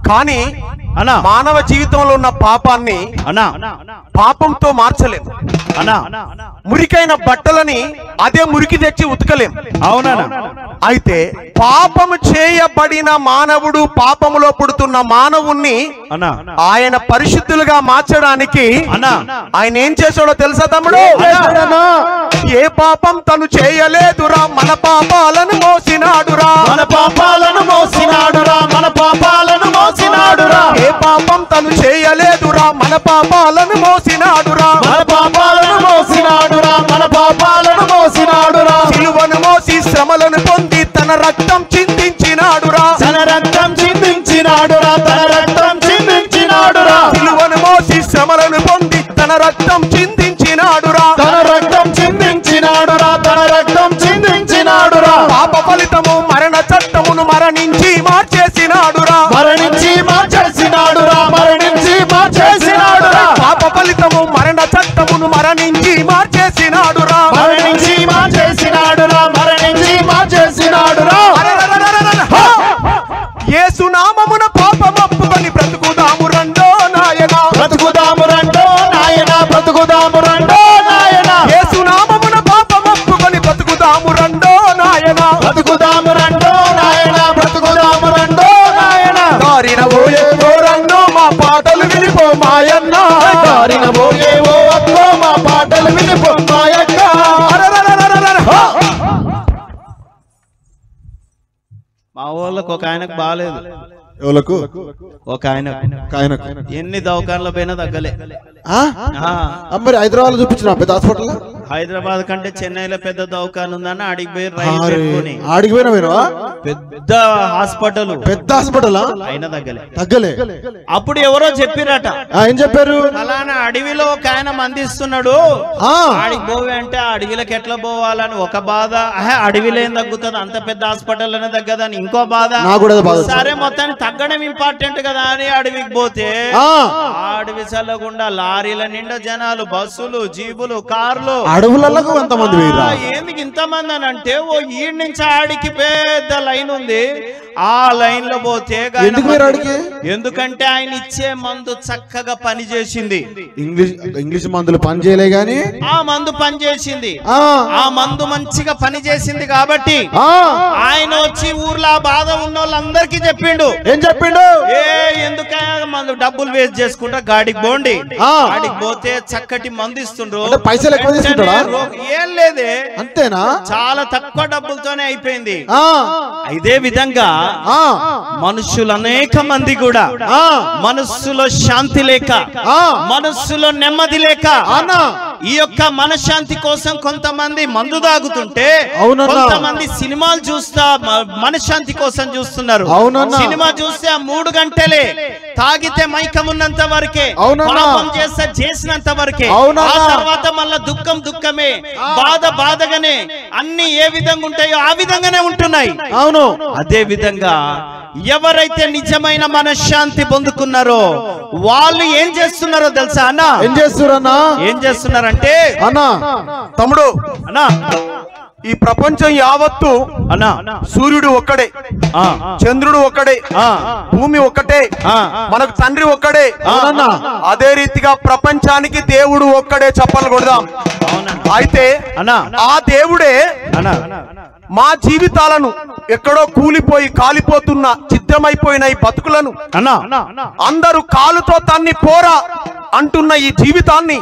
కానీ అన్నా, మానవ జీవితంలో ఉన్న పాపాన్ని పాపంతో మార్చలేం. మురికైన బట్టలని అదే మురికి తెచ్చి ఉతకలేం. అవునా? అయితే పాపము చేయబడిన మానవుడు, పాపములో పుడుతున్న మానవుణ్ణి ఆయన పరిశుద్ధులుగా మార్చడానికి ఆయన ఏం చేశాడో తెలుసా తమ్ముడు? ఏ పాపం తను చేయలేదురా, మన పాపాలను మోసినాడురా, మన పాపాలను మోసినాడురా, మన పాపాలను మోసినాడురా. ఏ పాపం తను చేయలేదురా, మన పాపాలను మోసినాడురా, మన పాపాలను మోసినాడురా, మన పాపాలను మోసినాడురా. సిలువను మోసి శ్రమలను పొంది తన రక్తం చిందించినాడురా, తన రక్తం చిందించినాడురా, తన రక్తం చిందించినాడురా. సిలువను మోసి శ్రమలను పొంది తన రక్తం చిందించినాడురా, తన రక్తం చిందించినాడురా, తన రక్తం చిందించినాడురా. పాప ఫలితము మరణ చట్టమును మరణించి మార్చేసినాడురా, మరణించి మార్చేసినాడురా, మరణించి మార్చేసినాడురా. పాప ఫలితము మరణ చట్టమును మరణించి మార్చేసినాడురా, మరణించి మార్చేసినాడురా, మరణించి మార్చేసినాడురా. యేసు నామమున పాపమొప్పుకొని బ్రతుకుదాము రండో నాయనా, బ్రతుకుదాము రండో నాయనా, బ్రతుకుదాము రండో నాయనా. యేసు నామమున పాపమొప్పుకొని బ్రతుకుదాము రండో నాయనా, బ్రతుకుదాము రండో నాయనా, బ్రతుకుదాము రండో నాయనా. దారిన పోయే రండో మా పాటలు వినిపో మాయన్న, దారిన పోయే ఓ అక్కో మా పాటలు వినిపో మాయక్క. మా ఊళ్ళకి ఒక ఆయనకు బాగాలేదు. ఎవలకు? ఒక ఆయన ఎన్ని దవాఖానలో పోయినా తగ్గలే. మరి హైదరాబాద్ లో చూపించిన పెద్ద హాస్పిటల్? హైదరాబాద్ కంటే చెన్నైలో పెద్ద దవాఖాన ఉందని అడిగి పోయి రైలు పెట్టుకొని ఆడికి పోయినా పెద్ద హాస్పిటల్, పెద్ద హాస్పిటల్ అయినా తగ్గలే. అప్పుడు ఎవరో చెప్పిరట, ఏం చెప్పారు? అలానా అడవిలో ఒక ఆయన మందిస్తున్నాడు, ఆడికి పోవే అంటే అడవిలోకి ఎట్లా పోవాలని ఒక బాధ. అడవిలో ఏం తగ్గుతుంది, అంత పెద్ద హాస్పిటల్ అనే తగ్గదని ఇంకో బాధ. సరే మొత్తాన్ని తగ్గడం ఇంపార్టెంట్ కదా అని అడవికి పోతే అడవి చల్లకుండా లారీల నిండా జనాలు, బస్సులు, జీబులు, కార్లు. అడవులకు ఎంతమంది? ఎందుకు ఇంతమంది అని అంటే ఓ ఈడి నుంచి ఆడికి పెద్ద లైన్ ఉంది, ఆ లైన్ లో పోతే ఎందుకంటే ఆయన ఇచ్చే మందు చక్కగా పని చేసింది. ఇంగ్లీష్ మందులు పని చేయలే గాని ఆ మందు పని చేసింది, ఆ మందు మంచిగా పని చేసింది కాబట్టి ఆయన వచ్చి ఊర్లో బాధ ఉన్న వాళ్ళందరికీ చెప్పిండు. ఏం చెప్పిండు? ఎందుకైనా మందు డబ్బులు వేస్ట్ చేసుకుంటా గాడికి పోండి, గాడికి పోతే చక్కటి మందు ఇస్తుండ్రు, పైసలు ఎక్కువ తీసుకుంటాడా? ఏం లేదే, అంతేనా? చాలా తక్కువ డబ్బులతోనే అయిపోయింది. ఇదే విధంగా మనుషులు అనేక మంది కూడా మనస్సులో శాంతి లేక, మనస్సులో నెమ్మది లేక, ఈ యొక్క మనశ్శాంతి కోసం కొంతమంది మందు తాగుతుంటే, కొంతమంది సినిమాలు చూస్తా మనశ్శాంతి కోసం చూస్తున్నారు. సినిమా చూస్తే 3 గంటలే, తాగితే మైకం ఉన్నంత వరకే, పాపం చేస్తే చేసినంత వరకే, ఆ తర్వాత మళ్ళా దుఃఖం దుఃఖమే, బాధ బాధగానే, అన్ని ఏ విధంగా ఉంటాయో ఆ విధంగానే ఉంటున్నాయి. అవును. అదే విధంగా ఎవరైతే నిజమైన మనశ్శాంతి పొందుకున్నారో వాళ్ళు ఏం చేస్తున్నారో తెలుసా అన్న? ఏం చేస్తున్నారంటే తమ్ముడు అన్నా ఈ ప్రపంచం యావత్తు అన్నా సూర్యుడు ఒక్కడే, చంద్రుడు ఒక్కడే, భూమి ఒక్కటే, మనకు తండ్రి ఒక్కడే. అదే రీతిగా ప్రపంచానికి దేవుడు ఒక్కడే. చప్పలు కొడదాం. అయితే ఆ దేవుడే మా జీవితాలను ఎక్కడో కూలిపోయి కాలిపోతున్న చిత్రమైపోయిన ఈ బతుకులను అందరూ కాలుతో తన్ని పోరా అంటున్న ఈ జీవితాన్ని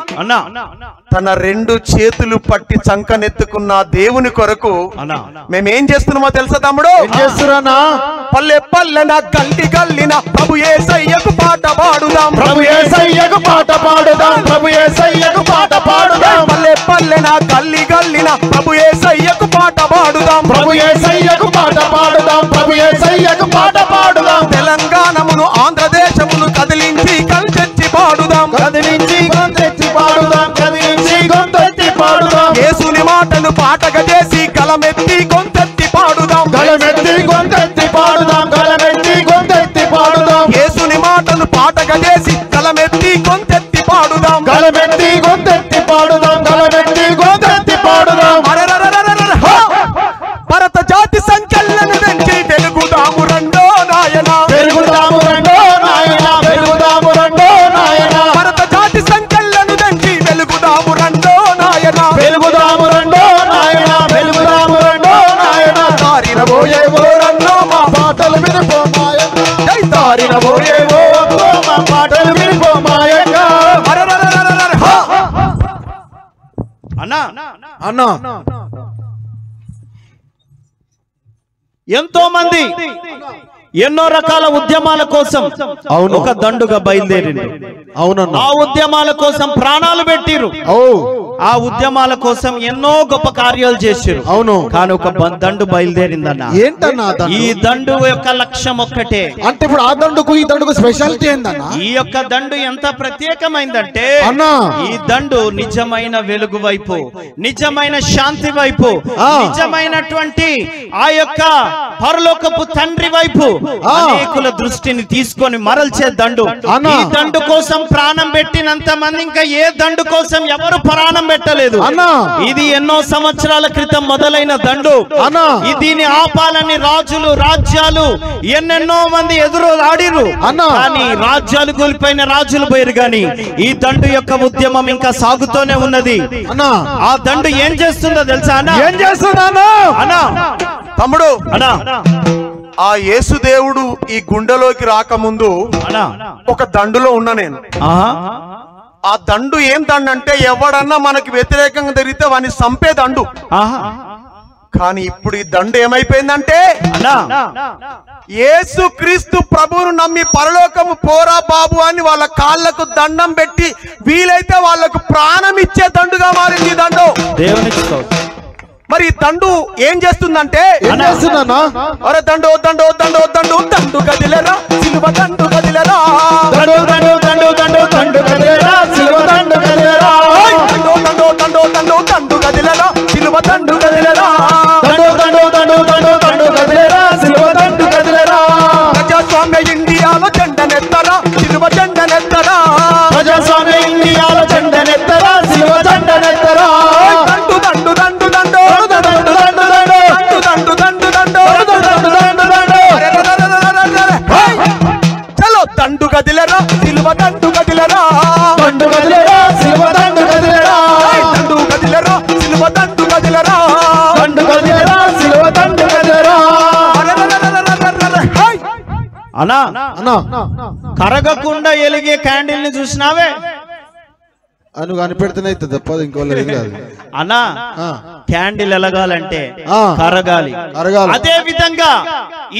తన రెండు చేతులు పట్టి చంకనెత్తుకున్న దేవుని కొరకు మేమేం చేస్తున్నామో తెలుసా తమ్ముడు? పల్లె పల్లెన గల్లి గల్లిన ప్రభు యేసయ్యకు పాట పాడుదాం, ప్రభు యేసయ్యకు పాట పాడుదాం, ప్రభు యేసయ్యకు పాట పాడుదాం. పల్లె పల్లెన గల్లి గల్లిన ప్రభు యేసయ్యకు పాట పాడుదాం, ప్రభు యేసయ్యకు పాట పాడుదాం, ప్రభు యేసయ్యకు పాట పాడుదాం. తెలంగాణమును ఆంధ్రదేశమును కదిలించి కంచెత్తి పాడుదాం, కదిలించి గొంతెత్తి పాడుదాం, కదిలించి గొంతెత్తి పాడుదాం. యేసుని మాటను పాటగా చేసి గలమెత్తి గొంతెత్తి పాడుదాం, గలమెత్తి గొంతెత్తి పాడుదాం, గలమెత్తి గొంతెత్తి పాడుదాం. యేసుని మాటను పాటగా చేసి గలమెత్తి గొంతెత్తి పాడుదాం, గలమెత్తి గొంతెత్తి పాడుదాం, గలమెత్తి గొంతెత్తి పాడుదాం. భరత జాతి సంఖ్యలను పెంచి వెలుగుదాము రెండో నాయన, పెరుగుదాము రెండో నాయన, పెరుగుదాము రెండో నాయన. భరత జాతి సంఖ్యలను పెంచి వెలుగుదాము రెండో నాయన, వెలుగుదాము రెండో నాయన, వెలుగుదాము రెండో నాయన. దారిన పోయే ఓరన్నో మా పాటలు వినిపోమాయన్న, దారిన పోయే ఓరన్నో మా పాటలు వినిపోమాయన్న. అన్నా అన్నా ఎంతో మంది ఎన్నో రకాల ఉద్యమాల కోసం ఒక దండుగా బయలుదేరింది. అవునన్నా. ఆ ఉద్యమాల కోసం ప్రాణాలు పెట్టిరు. ఆ ఉద్యమాల కోసం ఎన్నో గొప్ప కార్యాలు చేసిరు. అవును. కానీ ఒక దండు బయలుదేరిందన్న. ఏంటన్నా ఈ దండు యొక్క లక్ష్యం ఒక్కటే. అంటే ఇప్పుడు ఆ దండుకు ఈ దండుకు స్పెషాలిటీ ఏందన్నా? ఈ యొక్క దండు ఎంత ప్రత్యేకమైందంటే అన్నా, ఈ దండు నిజమైన వెలుగు వైపు, నిజమైన శాంతి వైపు, నిజమైనటువంటి ఆ యొక్క పరలోకపు తండ్రి వైపు అనేకుల దృష్టిని తీసుకొని మరల్చే దండు. ఈ దండు కోసం ప్రాణం పెట్టినంత మంది ఇంకా ఏ దండు కోసం ఎవరు ప్రాణం పెట్టలేదు. ఇది ఎన్నో సంవత్సరాల క్రితం మొదలైన దండు. దీన్ని ఆపాలని రాజులు రాజ్యాలు ఎన్నెన్నో మంది ఎదురు ఆడిరు. కానీ రాజ్యాలు కూలిపోయిన రాజులు పోయారు. కానీ ఈ దండు యొక్క ఉద్యమం ఇంకా సాగుతూనే ఉన్నది. ఆ దండు ఏం చేస్తుందో తెలుసా అన్న? ఏం చేస్తున్నా అన్నా తమ్ముడు? అన్నా ఆ యేసు దేవుడు ఈ గుండెలోకి రాకముందు ఒక దండులో ఉన్నా నేను. ఆ దండు ఏం దండు అంటే ఎవడన్నా మనకి వ్యతిరేకంగా జరిగితే వాడిని చంపే దండు. కానీ ఇప్పుడు ఈ దండు ఏమైపోయిందంటే యేసు క్రీస్తు ప్రభువును నమ్మి పరలోకము పోరా బాబు అని వాళ్ళ కాళ్ళకు దండం పెట్టి వీలైతే వాళ్ళకు ప్రాణం ఇచ్చే దండుగా మారింది ఈ దండు. దేవునికి మరి దండు ఏం చేస్తుందంటే అరే దండు దండు దండు దండు దండు కదిలేరా సిలువ దండు కదిలేరా, దండు దండు దండు దండు దండు కదిలేరా, సిలువ దండు కదిలేరా, దండు దండు దండు దండు దండు కదిలేరా, సిలువ దండు కదిలేరా, దండు దండు దండు దండు దండు కదిలేరా, సిలువ దండు కదిలేరా. ప్రజాస్వామ్య ఇండియాలో జెండనెత్తరా, సిలువ జెండనెత్తరా, ప్రజాస్వామ్య ఇండియాలో జెండనెత్తరా, సిలువ జెండనెత్తరా. దండు దండు దండు దండు దండు దండు దండు దండు దండు దండు దండు దండు దండు. చలో దండు కదిలేరా, సిలువ దండు కదిలేరా, దండు కదిలేరా, సిలువ దండు కదిలేరా, దండు కదిలేరా, సిలువ దండు కదిలేరా, దండు కదిలేరా, సిలువ దండు కదిలేరా. అన్నా అన్నా కరగకుండా ఎలిగే క్యాండిల్ ని చూసినావే? అను కనిపెడుతూనే తప్పదు, ఇంకో కాదు అన్నా. క్యాండిల్ ఎలగాలంటే కరగాలి. అదే విధంగా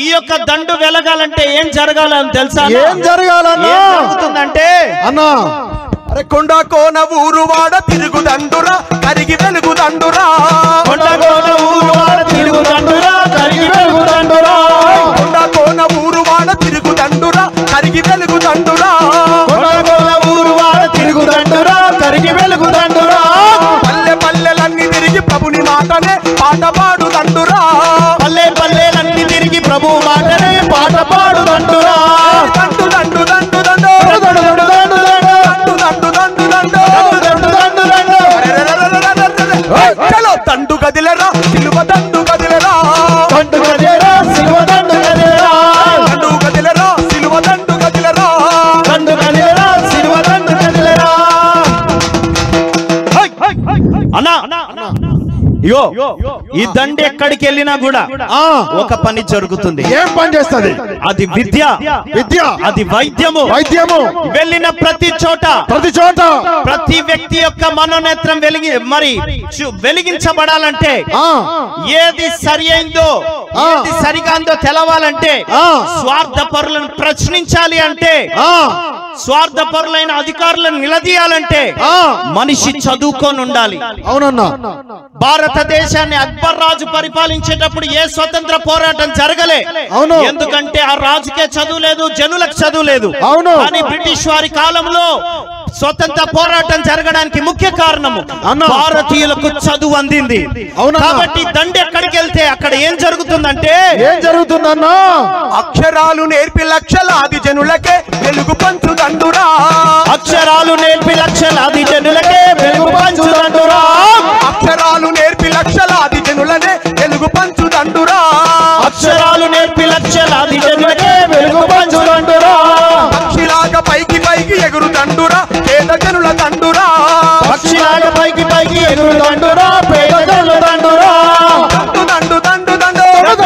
ఈ యొక్క దండు వెలగాలంటే ఏం జరగాలని తెలుసా? ఏం జరుగుతుందంటే అన్నా అరే కొండ కోన ఊరు వాడ తిరుగు దండురా, కరిగి వెలుగు దండురా, కొండ కోన ఊరు వాడ తిరుగు దండురా, కరిగి వెలుగు దండురా, కొండ కోన ఊరు వాడ తిరుగు దండురా, కరిగి వెలుగు దండురా, కొండ కోన ఊరు వాడ తిరుగు దండురా, కరిగి వెలుగు దండురా. పల్లె పల్లెలన్నీ తిరిగి ప్రభుని మాటనే పాట పాడు దండురా, పల్లె పల్లెలన్నీ తిరిగి ప్రభు మాటనే పాట పాడు దండురా. దండు దండు దండు దండు దండు దండు దండు దండు దండు దండు దండు దండు దండు దండు. చలో దండు కదిలేరా, సిలువ అన్నా యో ఈ దండ ఎక్కడికి వెళ్ళినా కూడా ఒక పని జరుగుతుంది. ఏం పని చేస్తుంది? అది విద్య, అది వైద్యము. వెళ్ళిన ప్రతి చోట ప్రతి వ్యక్తి యొక్క మనోనేత్రం వెలిగించబడాలంటే, ఏది సరి అయిందో ఏది సరిగాందో తెలవాలంటే, స్వార్థపరులను ప్రశ్నించాలి అంటే, స్వార్థపరులైన అధికారులను నిలదీయాలంటే మనిషి చదువుకొని ఉండాలి. అవునన్నా, భారతదేశాన్ని అక్బర్ రాజు పరిపాలించేటప్పుడు ఏ స్వతంత్ర పోరాటం జరగలే. ఎందుకంటే ఆ రాజుకే చదువు లేదు, జనులకు చదువు లేదు. కానీ బ్రిటిష్ వారి కాలంలో స్వతంత్ర పోరాటం జరగడానికి ముఖ్య కారణము భారతీయులకు చదువు అందింది. కాబట్టి దండ ఎక్కడికి వెళ్తే అక్కడ ఏం జరుగుతుందంటే, అక్షరాలు నేర్పి లక్షలాది జనులకే వెలుగు పంచుదండురా. అక్షరాలు నేర్పి లక్షలాది జనులకే వెలుగు పంచుదండురా. అక్షరాలు నేర్పి లక్షలాది జనులనే వెలుగు పంచుదండురా. అక్షరాలు నేర్పి లక్షలాది జనులకే వెలుగు పంచుదండురా. పక్షిలాగా పైకి పైకి ఎగురుదండురా పేద జనుల దండురా. పక్షిలాగా పైకి పైకి ఎగురుదండురా పేద జనుల దండురా. దండు దండు దండు దండు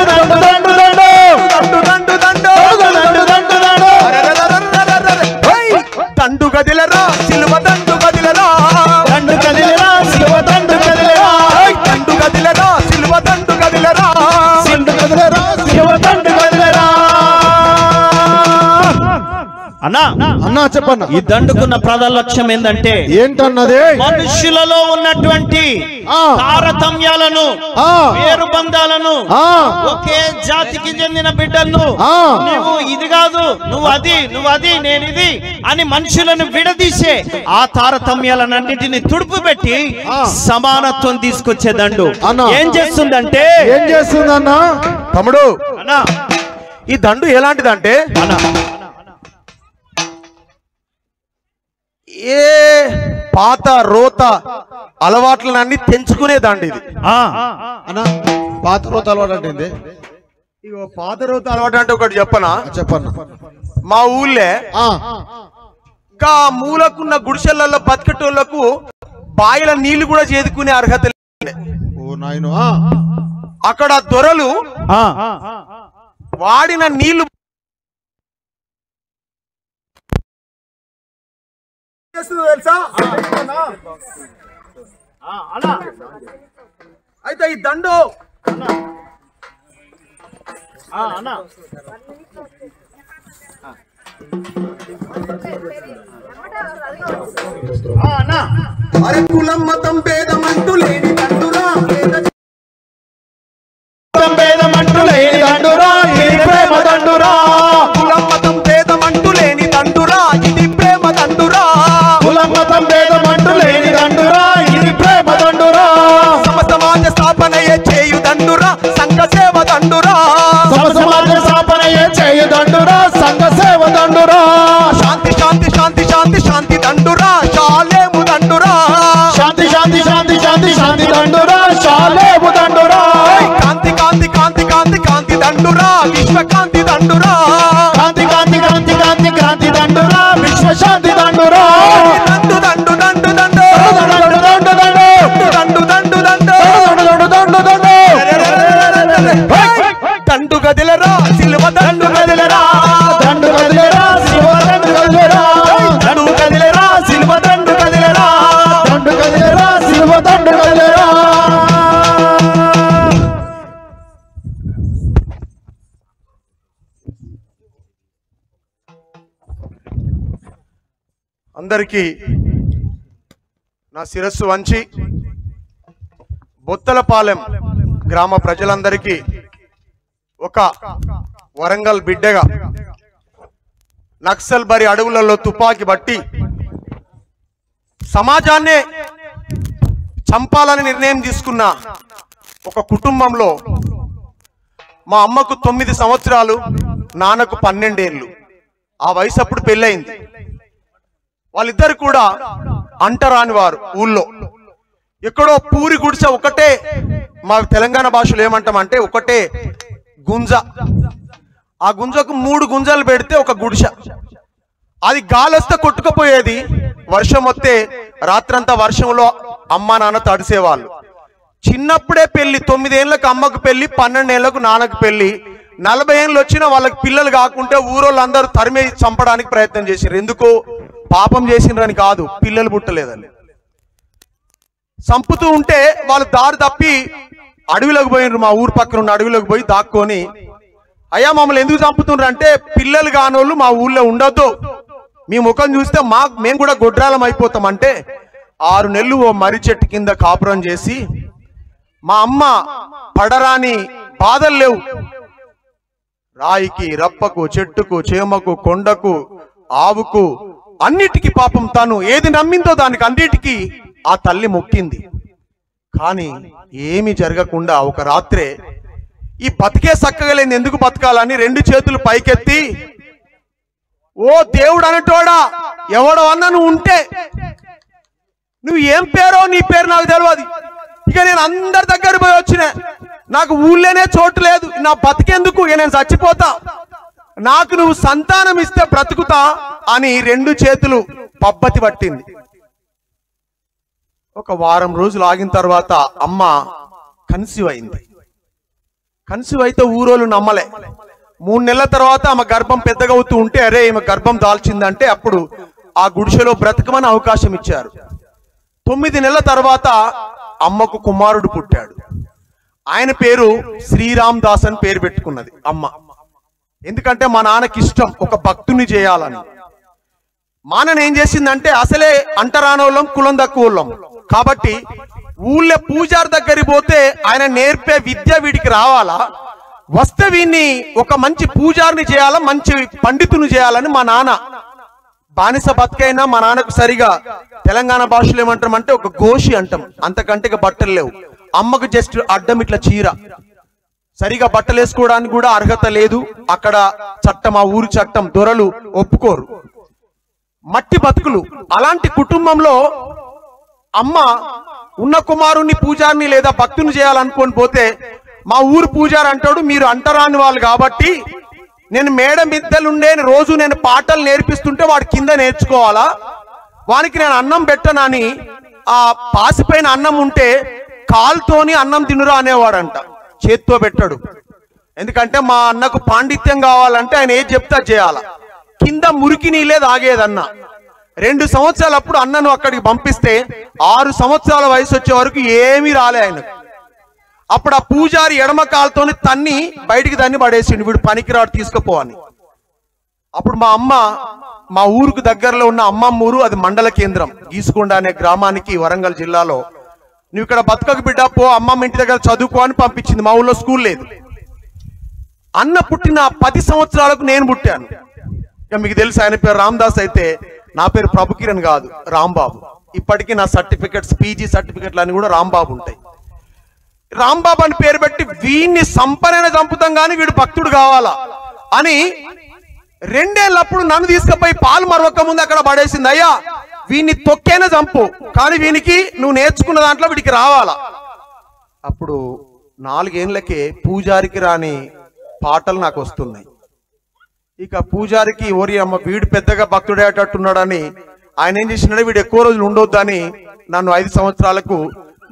దండు దండు దండు దండు దండు దండు దండు దండు దండు దండు. దండు గదిలరా సిలువ దండు గదిలరా. దండు కదిలేరా సిలువ దండు కదిలేరా. దండు గదిలరా సిలువ దండు గదిలరా. దండు కదిలేరా సిలువ దండు కదిలేరా. అన్నా చెప్పన్నా, ఈ దండుకున్న ప్రధాన లక్ష్యం ఏంటంటే, ఏంటన్నది? మనుష్యులలో ఉన్నటువంటి తారతమ్యాలను, వేరు బంధాలను, ఒకే జాతికి చెందిన బిడ్డలను, నువ్వు ఇది కాదు, నువ్వు అది నేను ఇది అని మనుషులను విడదీసే ఆ తారతమ్యాలన్నింటినీ తుడుపు పెట్టి సమానత్వం తీసుకొచ్చే దండు ఏం చేస్తుందన్నా తమ్ముడు, ఈ దండు ఎలాంటిదంటే, ఏ పాత రోత అలవాట్లన్నీ తెంచుకునేదండి ఇది. పాత రోత అలవాటు అంటే పాత రోత అలవాటు అంటే ఒకటి చెప్పనా? మా ఊళ్ళే ఇంకా మూలకున్న గుడిసెలలో బతికేటోళ్లకు బాయిల నీళ్లు కూడా చేదుకునే అర్హత లేదు. అక్కడ దొరలు వాడిన నీళ్లు తెలుసా? అయితే ఈ దండు అరే కులం మతం భేదమంటూ లేని దండురా. భేదమంటూ లేని దండురా, ఇది ప్రేమ దండురా. కులం మతం భేదమంటూ లేని దండురా, ఇది ప్రేమ దండురా. కులం మతం భేదమంటూ లేని దండురా, ఇది ప్రేమ దండురా. సమాజ స్థాపనయే చేయు దండురా, సంఘ సేవ దండురా. సమాజ స్థాపనయే చేయు దండురా, సంఘ సేవ దండురా. శాంతి శాంతి శాంతి శాంతి శాంతి దండురా, శాలేము దండురా. శాంతి శాంతి శాంతి శాంతి శాంతి దండురా, శాలేము దండురా. కాంతి కాంతి కాంతి కాంతి కాంతి దండురా, విశ్వకాంతి దండురా. కాంతి కాంతి కాంతి కాంతి కాంతి దండురా, విశ్వశాంతి దండురా. దండు దండు దండు దండు దండు దండు దండు దండు దండు దండు దండు దండు దండు. దండు గదిలరా సిలువ దండు గదిలరా. దండు కదిలేరా సిలువ దండు కదిలేరా. దండు కదిలేరా సిలువ దండు కదిలేరా. దండు కదిలేరా సిలువ దండు కదిలేరా. అందరికీ నా శిరస్సు వంచి బొత్తలపాలెం గ్రామ ప్రజలందరికీ ఒక వరంగల్ బిడ్డగా నక్సల్ బరి అడవులలో తుపాకీ బట్టి సమాజాన్నే చంపాలని నిర్ణయం తీసుకున్న ఒక కుటుంబంలో మా అమ్మకు 9 సంవత్సరాలు, నాన్నకు 12 ఏళ్ళు. ఆ వయసు అప్పుడు పెళ్ళయింది. వాళ్ళిద్దరు కూడా అంటరాని వారు. ఊళ్ళో ఎక్కడో పూరి గుడిసె ఒకటే, మా తెలంగాణ భాషలో ఏమంటామంటే ఒకటే గుంజ. ఆ గుంజకు 3 గుంజలు పెడితే ఒక గుడిసె. అది గాలి వస్తే కొట్టుకుపోయేది, వర్షం వస్తే రాత్రంతా వర్షంలో అమ్మ నాన్న తడిసేవాళ్ళు. చిన్నప్పుడే పెళ్లి, 9 ఏళ్ళకు అమ్మకు పెళ్లి, 12 ఏళ్ళకు నాన్నకు పెళ్లి. 40 ఏళ్ళు వచ్చినా వాళ్ళకి పిల్లలు కాకుంటే ఊరోళ్ళందరూ తరిమే చంపడానికి ప్రయత్నం చేశారు. ఎందుకు? పాపం చేసిండ్రని కాదు, పిల్లలు పుట్టలేదని. చంపుతూ ఉంటే వాళ్ళు దారి తప్పి అడవిలోకి పోయినరు. మా ఊరు పక్కన ఉన్న అడవిలోకి పోయి దాక్కొని, అయ్యా మమ్మల్ని ఎందుకు చంపుతుండ్రు అంటే, పిల్లలు కానోళ్ళు మా ఊళ్ళో ఉండొద్దు, మీ ముఖం చూస్తే మేము కూడా గొడ్రాలం అయిపోతాం అంటే 6 నెలలు ఓ మర్రి చెట్టు కింద కాపురం చేసి, మా అమ్మ పడరాని బాధలు లేవు, రాయికి రప్పకు చెట్టుకు చేమకు కొండకు ఆవుకు అన్నిటికీ పాపం తను ఏది నమ్మిందో దానికి అన్నిటికీ ఆ తల్లి మొక్కింది. కానీ ఏమి జరగకుండా ఒక రాత్రే ఈ బతికే సక్కగలేని ఎందుకు బతకాలని 2 చేతులు పైకెత్తి, ఓ దేవుడు అనటోడా, ఎవడో అన్న నువ్వు ఉంటే, నువ్వు ఏం పేరో నీ పేరు నాకు తెలియదు, ఇక నేను అందరి దగ్గర పోయి వచ్చిన, నాకు ఊళ్ళోనే చోటు లేదు, నా బతికెందుకు, ఇక నేను చచ్చిపోతా, నాకు నువ్వు సంతానం ఇస్తే బ్రతుకుతా అని 2 చేతులు పబ్బతి పట్టింది. ఒక వారం రోజులు ఆగిన తర్వాత అమ్మ కన్సీవ్ అయింది. కన్సీవ్ అయితే ఊరోళ్ళు నమ్మలే. 3 నెలల తర్వాత ఆమె గర్భం పెద్దగా అవుతూ ఉంటే, అరే ఈమె గర్భం దాల్చిందంటే అప్పుడు ఆ గుడిసెలో బ్రతకమని అవకాశం ఇచ్చారు. 9 నెలల తర్వాత అమ్మకు కుమారుడు పుట్టాడు. ఆయన పేరు శ్రీరామ్ దాస్ అని పేరు పెట్టుకున్నది అమ్మ. ఎందుకంటే మా నాన్నకి ఇష్టం ఒక భక్తుని చేయాలని. మా నాన్న ఏం చేసిందంటే, అసలే అంటరానోళ్ళం, కులం తక్కువోళ్ళం కాబట్టి ఊళ్ళో పూజారి దగ్గరికి పోతే ఆయన నేర్పే విద్య వీడికి రావాలా, వస్తే వీడిని ఒక మంచి పూజారిని చేయాలా, మంచి పండితుని చేయాలని మా నాన్న బానిస బతుకైనా మా నాన్నకు సరిగా తెలంగాణ భాషలో ఏమంటామంటే ఒక గోషి అంటాం, అంతకంటే బట్టలు లేవు. అమ్మకు జస్ట్ అడ్డం ఇట్లా చీర, సరిగా బట్టలు వేసుకోవడానికి కూడా అర్హత లేదు. అక్కడ చట్టం, ఆ ఊరి చట్టం, దొరలు ఒప్పుకోరు, మట్టి బతుకులు. అలాంటి కుటుంబంలో అమ్మ ఉన్న కుమారుణ్ణి పూజారిని లేదా భక్తుని చేయాలనుకొని పోతే, మా ఊరు పూజారి అంటాడు, మీరు అంటరాని వాళ్ళు కాబట్టి నేను మేడ మిద్దలుండే రోజు నేను పాటలు నేర్పిస్తుంటే వాడు కింద నేర్చుకోవాలా, వానికి నేను అన్నం పెట్టనని ఆ పాసిపోయిన అన్నం ఉంటే కాలుతోని అన్నం తినురా అనేవాడంట, చేత్తో పెట్టాడు. ఎందుకంటే మా అన్నకు పాండిత్యం కావాలంటే ఆయన ఏది చెప్తా చేయాల. కింద మురికి నీళ్ళే తాగేదన్న. 2 సంవత్సరాలు అప్పుడు అన్నను అక్కడికి పంపిస్తే 6 సంవత్సరాల వయసు వచ్చే వరకు ఏమీ రాలే ఆయనకు. అప్పుడు ఆ పూజారి ఎడమ కాలుతోని తన్ని బయటికి దాన్ని పడేసిండు, వీడు పనికిరాడు తీసుకుపోవని. అప్పుడు మా అమ్మ మా ఊరుకు దగ్గరలో ఉన్న అమ్మమ్మ ఊరు, అది మండల కేంద్రం, గీసుకొండ అనే గ్రామానికి వరంగల్ జిల్లాలో. నువ్వు ఇక్కడ బతుకకు బిడ్డ, పో అమ్మమ్మ ఇంటి దగ్గర చదువుకో అని పంపించింది. మా ఊళ్ళో స్కూల్ లేదు. అన్న పుట్టిన 10 సంవత్సరాలకు నేను పుట్టాను. ఇక మీకు తెలుసు ఆయన పేరు రామదాస్ అయితే నా పేరు ప్రభుకిరణ్ కాదు, రాంబాబు. ఇప్పటికీ నా సర్టిఫికెట్స్, పీజీ సర్టిఫికెట్లు అని కూడా రాంబాబు ఉంటాయి. రాంబాబు అని పేరు పెట్టి వీడిని సంపరైన చంపుతాం కానీ వీడు భక్తుడు కావాలా అని 2 ఏళ్ళప్పుడు నన్ను తీసుకుపోయి పాలు మరొక ముందు అక్కడ పడేసింది. అయ్యా వీడిని తొక్కైనా చంపు, కానీ వీనికి నువ్వు నేర్చుకున్న దాంట్లో వీడికి రావాలా. అప్పుడు 4 ఏళ్ళకే పూజారికి రాని పాటలు నాకు వస్తున్నాయి. ఇక పూజారికి ఓరి అమ్మ వీడు పెద్దగా భక్తుడేటట్టున్నాడని ఆయన ఏం చేసినాడు, వీడు ఎక్కువ రోజులు ఉండొద్దని నన్ను 5 సంవత్సరాలకు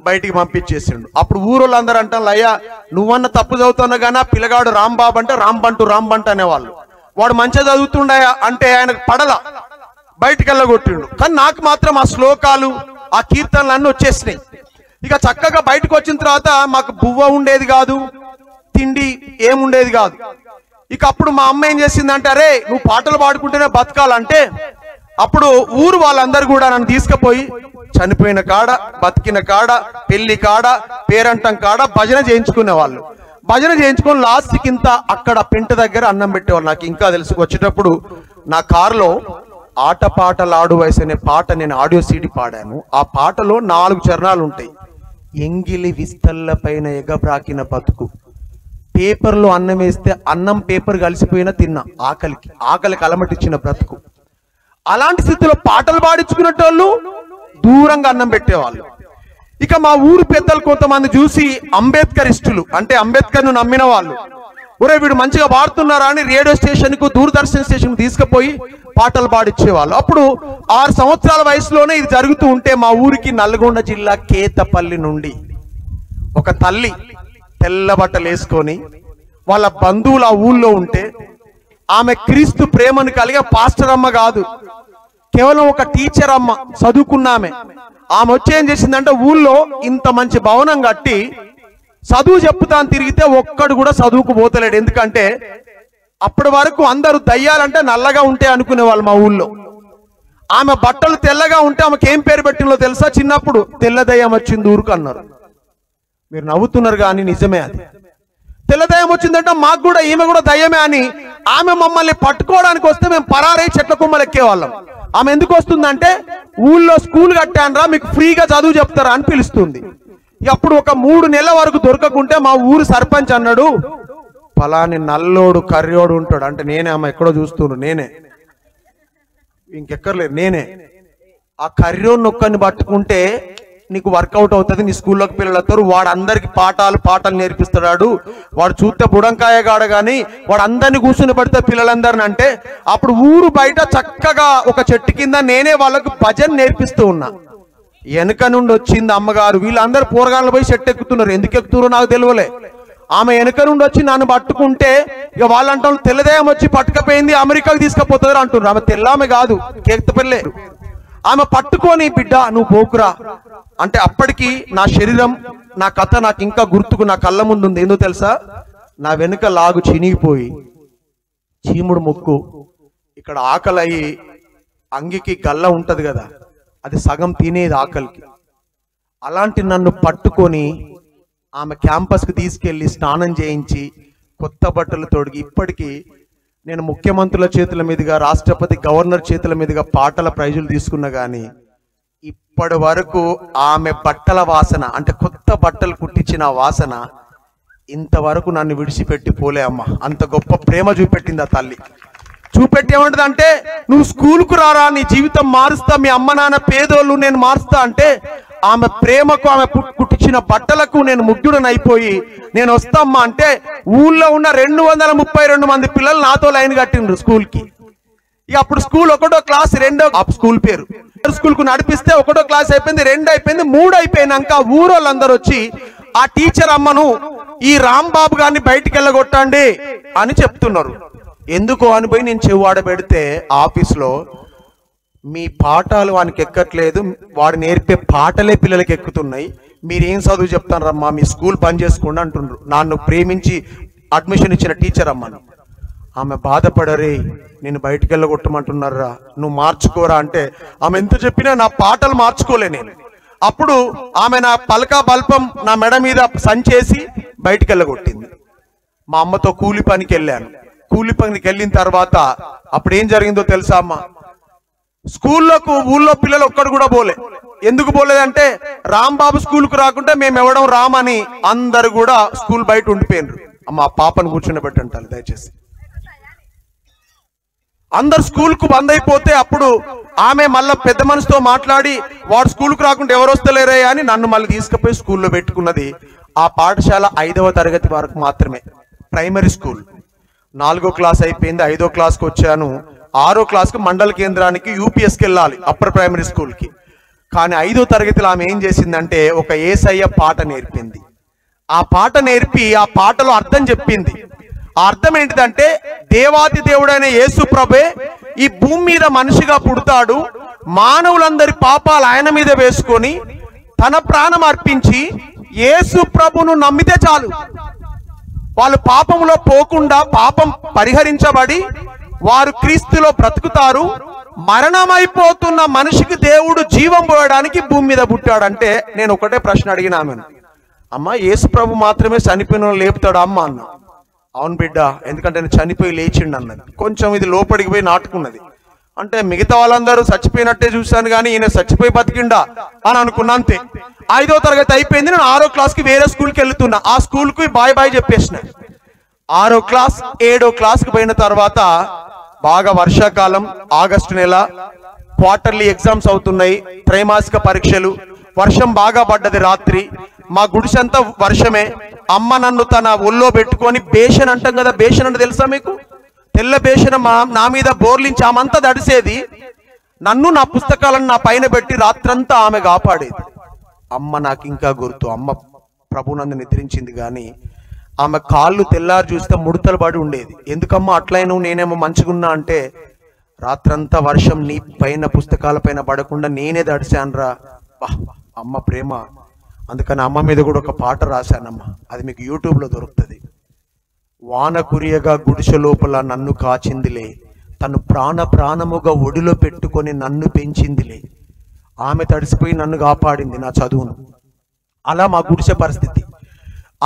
బయటికి పంపించేసిండు. అప్పుడు ఊరోళ్ళందరూ అంటారు, అయ్యా నువ్వన్న తప్పు చదువుతున్నా కానీ ఆ పిల్లగాడు రాంబాబు అంటే రాంబంటు అనేవాళ్ళు. వాడు మంచిగా చదువుతుండయా అంటే ఆయనకు పడల, బయటికి వెళ్ళగొట్టిండు. కానీ నాకు మాత్రం ఆ శ్లోకాలు, ఆ కీర్తనలు అన్నీ వచ్చేసినాయి. ఇక చక్కగా బయటకు వచ్చిన తర్వాత మాకు బువ్వ ఉండేది కాదు, తిండి ఏముండేది కాదు. ఇక అప్పుడు మా అమ్మ ఏం చేసిందంటే, అరే నువ్వు పాటలు పాడుకుంటేనే బతకాలంటే అప్పుడు ఊరు వాళ్ళందరూ కూడా నన్ను తీసుకుపోయి చనిపోయిన కాడ, బతికిన కాడ, పెళ్లి కాడ, పేరంటం కాడ భజన చేయించుకునే వాళ్ళు. భజన చేయించుకొని లాస్ట్కి ఇంత అక్కడ పెంట దగ్గర అన్నం పెట్టేవాళ్ళు. నాకు ఇంకా తెలుసు, వచ్చేటప్పుడు నా కారులో ఆటపాటలాడు వయసు అనే పాట నేను ఆడియో సీడీ పాడాను. ఆ పాటలో 4 చరణాలు ఉంటాయి. ఎంగిలి విస్తల్ల పైన ఎగబ్రాకిన బతుకు, పేపర్లో అన్నం వేస్తే అన్నం పేపర్ కలిసిపోయినా తిన్నా, ఆకలికి అలమటిచ్చిన బ్రతుకు. అలాంటి స్థితిలో పాటలు పాడించుకునేటోళ్ళు దూరంగా అన్నం పెట్టేవాళ్ళు. ఇక మా ఊరు పెద్దలు కొంతమంది చూసి అంబేద్కరిస్టులు అంటే అంబేద్కర్ ను నమ్మిన వాళ్ళు, ఒరే వీడు మంచిగా పాడుతున్నారా అని రేడియో స్టేషన్కు దూరదర్శన్ స్టేషన్కు తీసుకుపోయి పాటలు పాడిచ్చేవాళ్ళు. అప్పుడు 6 సంవత్సరాల వయసులోనే ఇది జరుగుతూ ఉంటే మా ఊరికి నల్గొండ జిల్లా కేతపల్లి నుండి ఒక తల్లి తెల్ల బట్టలు వేసుకొని వాళ్ళ బంధువులు ఆ ఊళ్ళో ఉంటే ఆమె క్రీస్తు ప్రేమను కలిగే పాస్టర్ అమ్మ కాదు, కేవలం ఒక టీచర్ అమ్మ, చదువుకున్నామే. ఆమె వచ్చి ఏం చేసిందంటే ఊళ్ళో ఇంత మంచి భవనం కట్టి చదువు చెప్పుతాను తిరిగితే ఒక్కడు కూడా చదువుకు పోతలేడు. ఎందుకంటే అప్పటి వరకు అందరూ దయ్యాలంటే నల్లగా ఉంటే అనుకునే వాళ్ళు మా ఊళ్ళో. ఆమె బట్టలు తెల్లగా ఉంటే ఆమెకి ఏం పేరు పెట్టినలో తెలుసా? చిన్నప్పుడు తెల్ల దయ్యం వచ్చింది ఊరుకు అన్నారు. మీరు నవ్వుతున్నారు కానీ నిజమే, అది తెల్ల దయ్యం వచ్చిందంటే మాకు కూడా ఈమె కూడా దయ్యమే అని ఆమె మమ్మల్ని పట్టుకోవడానికి వస్తే మేము పరారై చెట్ల కొమ్మలు ఎక్కేవాళ్ళం. ఆమె ఎందుకు వస్తుందంటే ఊళ్ళో స్కూల్ కట్టానరా మీకు ఫ్రీగా చదువు చెప్తారా అని పిలుస్తుంది. అప్పుడు ఒక 3 నెలల వరకు దొరకకుంటే మా ఊరు సర్పంచ్ అన్నాడు, ఫలాని నల్లోడు కర్రోడు ఉంటాడు అంటే నేనే, అమ్మ ఎక్కడో చూస్తున్నాడు, నేనే, ఇంకెక్కర్లేదు, నేనే. ఆ కర్రోడు నొక్కని పట్టుకుంటే నీకు వర్కౌట్ అవుతుంది, నీ స్కూల్లోకి పిల్లలు వస్తారు, వాడు అందరికి పాటలు నేర్పిస్తాడు, వాడు చూస్తే బుడంకాయగాడు కానీ వాడు అందరిని కూర్చుని పడితే పిల్లలందరిని అంటే అప్పుడు ఊరు బయట చక్కగా ఒక చెట్టు కింద నేనే వాళ్ళకు భజన్ నేర్పిస్తూ ఉన్నా. వెనక నుండి వచ్చింది అమ్మగారు, వీళ్ళందరూ పోరగాళ్ళు పోయి చెట్టు ఎక్కుతున్నారు, ఎందుకు ఎక్కుతున్నారో నాకు తెలియలే. ఆమె వెనక నుండి వచ్చి నన్ను పట్టుకుంటే ఇక వాళ్ళంటారు తెల్లదయం వచ్చి పట్టుకపోయింది అమెరికాకు తీసుకుపోతుంది అంటున్నారు. ఆమె తెల్లామె కాదు, కేక్తపల్లె. ఆమె పట్టుకొని బిడ్డ నువ్వు పోకురా అంటే అప్పటికి నా శరీరం, నా కథ నాకు ఇంకా గుర్తుకు నా కళ్ళ ముందు ఉంది. ఏందో తెలుసా? నా వెనుక లాగు చినిగిపోయి చీముడు ముక్కు, ఇక్కడ ఆకలి అంగికి గల్ల ఉంటది కదా, అది సగం తినేది ఆకలికి. అలాంటి నన్ను పట్టుకొని ఆమె క్యాంపస్కి తీసుకెళ్ళి స్నానం చేయించి కొత్త బట్టలు తొడిగి, ఇప్పటికీ నేను ముఖ్యమంత్రుల చేతుల మీదుగా, రాష్ట్రపతి గవర్నర్ చేతుల మీదుగా పాటల ప్రైజులు తీసుకున్నా కానీ ఇప్పటి వరకు ఆమె బట్టల వాసన అంటే కొత్త బట్టలు కుట్టించిన వాసన ఇంతవరకు నన్ను విడిచిపెట్టి పోలే అమ్మ. అంత గొప్ప ప్రేమ చూపెట్టింది ఆ తల్లి. చూపెట్టి ఏమంటది అంటే నువ్వు స్కూల్కు రారా, నీ జీవితం మారుస్తా, మీ అమ్మ నాన్న పేదోళ్ళు నేను మారుస్తా అంటే ఆమె ప్రేమకు, ఆమె కుట్టించిన బట్టలకు నేను ముగ్ధుడనైపోయి నేను వస్తామ్మా అంటే ఊళ్ళో ఉన్న 232 మంది పిల్లలు నాతో లైన్ కట్టిండ్రు స్కూల్కి. ఇక అప్పుడు స్కూల్ 1వ క్లాస్ 2వ స్కూల్ పేరు స్కూల్ కు నడిపిస్తే 1వ క్లాస్ అయిపోయింది, 2 అయిపోయింది, 3 అయిపోయినాక ఊరోళ్ళందరూ వచ్చి ఆ టీచర్ అమ్మను ఈ రాంబాబు గారిని బయటికి వెళ్ళగొట్టండి అని చెప్తున్నారు. ఎందుకో అని పోయి నేను చెవాడ పెడితే ఆఫీస్లో మీ పాఠాలు వానికి ఎక్కట్లేదు, వాడు నేర్పే పాటలే పిల్లలకి ఎక్కుతున్నాయి, మీరేం చదువు చెప్తారమ్మా, మీ స్కూల్ బంద్ చేసుకోండి అంటుండ్రు. నన్ను ప్రేమించి అడ్మిషన్ ఇచ్చిన టీచర్ అమ్మను. ఆమె బాధపడరే నేను బయటికి వెళ్ళగొట్టమంటున్నారా, నువ్వు మార్చుకోరా అంటే ఆమె ఎంత చెప్పినా నా పాటలు మార్చుకోలే నేను. అప్పుడు ఆమె నా పలకా బల్పం నా మెడ మీద సంచేసి బయటికి వెళ్ళగొట్టింది. మా అమ్మతో కూలి పనికి వెళ్ళాను. కూలి పనికి వెళ్ళిన తర్వాత అప్పుడు ఏం జరిగిందో తెలుసా అమ్మ? స్కూల్లోకి ఊళ్ళో పిల్లలు ఒక్కడు కూడా పోలే. ఎందుకు పోలేదంటే రాంబాబు స్కూల్కు రాకుంటే మేము ఎవడం రామని అందరు కూడా స్కూల్ బయట ఉండిపోయినరు. అమ్మ పాపను కూర్చుని పెట్టంటారు దయచేసి. అందరు స్కూల్కు బంద్ అయిపోతే అప్పుడు ఆమె మళ్ళీ పెద్ద మనిషితో మాట్లాడి వాడు స్కూల్కు రాకుంటే ఎవరు వస్తలేరే అని నన్ను మళ్ళీ తీసుకుపోయి స్కూల్లో పెట్టుకున్నది. ఆ పాఠశాల 5వ తరగతి వరకు మాత్రమే, ప్రైమరీ స్కూల్. 4వ క్లాస్ అయిపోయింది, 5వ క్లాస్కి వచ్చాను. 6వ క్లాస్కి మండల కేంద్రానికి యూపీఎస్కి వెళ్ళాలి, అప్పర్ ప్రైమరీ స్కూల్కి. కానీ 5వ తరగతిలో ఆమె ఏం చేసిందంటే ఒక యేసయ్య పాట నేర్పింది. ఆ పాట నేర్పి ఆ పాటలో అర్థం చెప్పింది. ఆ అర్థం ఏంటిదంటే దేవాతి దేవుడైన యేసు ప్రభే ఈ భూమి మీద మనిషిగా పుడతాడు, మానవులందరి పాపాలు ఆయన మీద వేసుకొని తన ప్రాణం అర్పించి యేసు ప్రభును నమ్మితే చాలు, వాళ్ళు పాపంలో పోకుండా పాపం పరిహరించబడి వారు క్రీస్తులో బ్రతుకుతారు. మరణమైపోతున్న మనిషికి దేవుడు జీవం పోయడానికి భూమి మీద పుట్టాడంటే నేను ఒకటే ప్రశ్న అడిగిన ఆమెను, అమ్మ యేసు ప్రభు మాత్రమే చనిపోయిన లేపుతాడు అమ్మ అన్న. అవును బిడ్డ, ఎందుకంటే నేను చనిపోయి లేచిండు అన్నది. కొంచెం ఇది లోపలికి పోయి నాటుకున్నది. అంటే మిగతా వాళ్ళందరూ చచ్చిపోయినట్టే చూశాను కానీ ఈయన చచ్చిపోయి బతికిండా అని అనుకున్నా అంతే. 5వ తరగతి అయిపోయింది, నేను 6వ క్లాస్కి వేరే స్కూల్కి వెళ్తున్నా. ఆ స్కూల్కి బాయ్ బాయ్ చెప్పేసిన. 6వ క్లాస్ 7వ క్లాస్కి పోయిన తర్వాత బాగా వర్షాకాలం, ఆగస్టు నెల, క్వార్టర్లీ ఎగ్జామ్స్ అవుతున్నాయి, త్రైమాసిక పరీక్షలు. వర్షం బాగా పడ్డది రాత్రి, మా గుడిసంతా వర్షమే. అమ్మ నన్ను తన ఒళ్ళో పెట్టుకొని బేషన్ అంటాం కదా, బేషన్ అంటే తెలుసా మీకు? తెల్ల బేషన్ నా మీద బోర్లించి ఆమంతా దడిసేది. నన్ను నా పుస్తకాలను నా పైన పెట్టి రాత్రంతా ఆమె కాపాడేది. అమ్మ నాకు ఇంకా గుర్తు. అమ్మ ప్రభునందు నిద్రించింది కానీ ఆమె కాళ్ళు తెల్లారు చూస్తే ముడతలు పడి ఉండేది. ఎందుకమ్మా అట్లయినా నేనేమో మంచిగున్నా అంటే, రాత్రంతా వర్షం నీ పైన పుస్తకాల పైన పడకుండా నేనే దడిశానురా. అమ్మ ప్రేమ. అందుకని అమ్మ మీద కూడా ఒక పాట రాశానమ్మా, అది మీకు యూట్యూబ్లో దొరుకుతుంది. వాన కురియగా గుడిసె లోపల నన్ను కాచిందిలే, తను ప్రాణముగా ఒడిలో పెట్టుకొని నన్ను పెంచిందిలే. ఆమె తడిసిపోయి నన్ను కాపాడింది నా చదువును. అలా మా గుడిసె పరిస్థితి.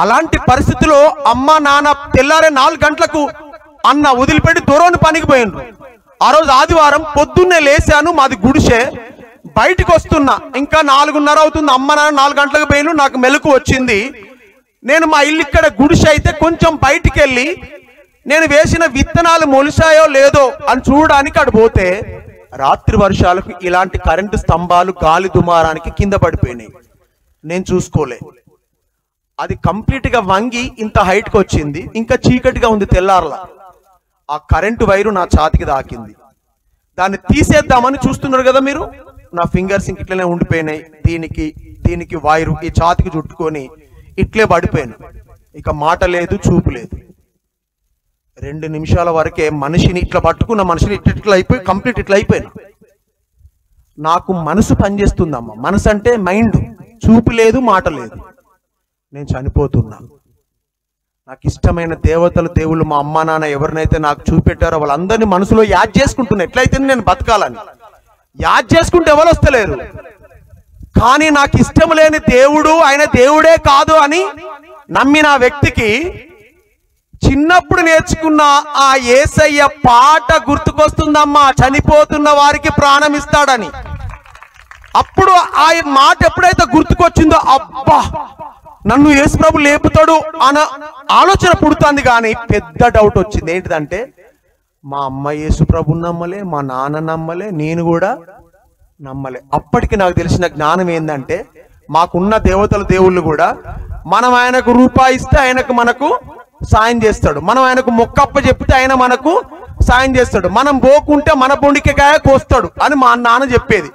అలాంటి పరిస్థితిలో అమ్మ నాన్న తెల్లారే 4 గంటలకు అన్న వదిలిపెట్టి దూరాన్ని పనికి పోయిండ్రు. ఆ రోజు ఆదివారం పొద్దున్నే లేచాను, మాది గుడిసె. బయటికి వస్తున్నా, ఇంకా 4:30 అవుతుంది. అమ్మ నాన్న 4 గంటలకు పోయిను. నాకు మెలకు వచ్చింది. నేను మా ఇల్లు ఇక్కడ గుడిసె అయితే కొంచెం బయటికి వెళ్ళి నేను వేసిన విత్తనాలు మొలిసాయో లేదో అని చూడడానికి అటు పోతే రాత్రి వర్షాలకు ఇలాంటి కరెంటు స్తంభాలు గాలి దుమారానికి కింద పడిపోయినాయి. నేను చూసుకోలే. అది కంప్లీట్ గా వంగి ఇంత హైట్కి వచ్చింది. ఇంకా చీకటిగా ఉంది తెల్లారలా. ఆ కరెంటు వైరు నా ఛాతికి దాకింది. దాన్ని తీసేద్దామని చూస్తున్నారు కదా మీరు, నా ఫింగర్స్ ఇంక ఇట్లనే ఉండిపోయినాయి. దీనికి వైరు ఈ ఛాతికి చుట్టుకొని ఇట్లే పడిపోయాను. ఇక మాట లేదు, చూపు లేదు. 2 నిమిషాల వరకే మనిషిని ఇట్లా పట్టుకున్న మనిషిని ఇట్లా అయిపోయి కంప్లీట్ ఇట్లా అయిపోయాను. నాకు మనసు పనిచేస్తుందమ్మా. మనసు అంటే మైండ్. చూపు లేదు, మాట లేదు. నేను చనిపోతున్నా. నాకు ఇష్టమైన దేవతలు దేవుళ్ళు మా అమ్మ నాన్న ఎవరినైతే నాకు చూపెట్టారో వాళ్ళందరినీ మనసులో యాద్ చేసుకుంటున్నా. ఎట్లయితే నేను బతకాలని యాద్ చేసుకుంటే ఎవరు వస్తలేరు. కానీ నాకు ఇష్టం లేని దేవుడు ఆయన దేవుడే కాదు అని నమ్మిన వ్యక్తికి చిన్నప్పుడు నేర్చుకున్న ఆ యేసయ్య పాట గుర్తుకొస్తుందమ్మా, చనిపోతున్న వారికి ప్రాణం ఇస్తాడని. అప్పుడు ఆ మాట ఎప్పుడైతే గుర్తుకొచ్చిందో, అబ్బా నన్ను యేసు ప్రభు లేపుతాడు అన్న ఆలోచన పుడుతుంది. కానీ పెద్ద డౌట్ వచ్చింది. ఏంటిదంటే మా అమ్మ యేసు ప్రభు నమ్మలే, మా నాన్న నమ్మలే, నేను కూడా నమ్మలే. అప్పటికి నాకు తెలిసిన జ్ఞానం ఏంటంటే, మాకున్న దేవతల దేవుళ్ళు కూడా మనం ఆయనకు రూపాయి ఇస్తే ఆయనకు మనకు సాయం చేస్తాడు. మనం ఆయనకు మొక్కప్ప చెప్తే ఆయన మనకు సాయం చేస్తాడు. మనం పోకుంటే మన బొండికాయ కోస్తాడు అని మా నాన్న చెప్పేది.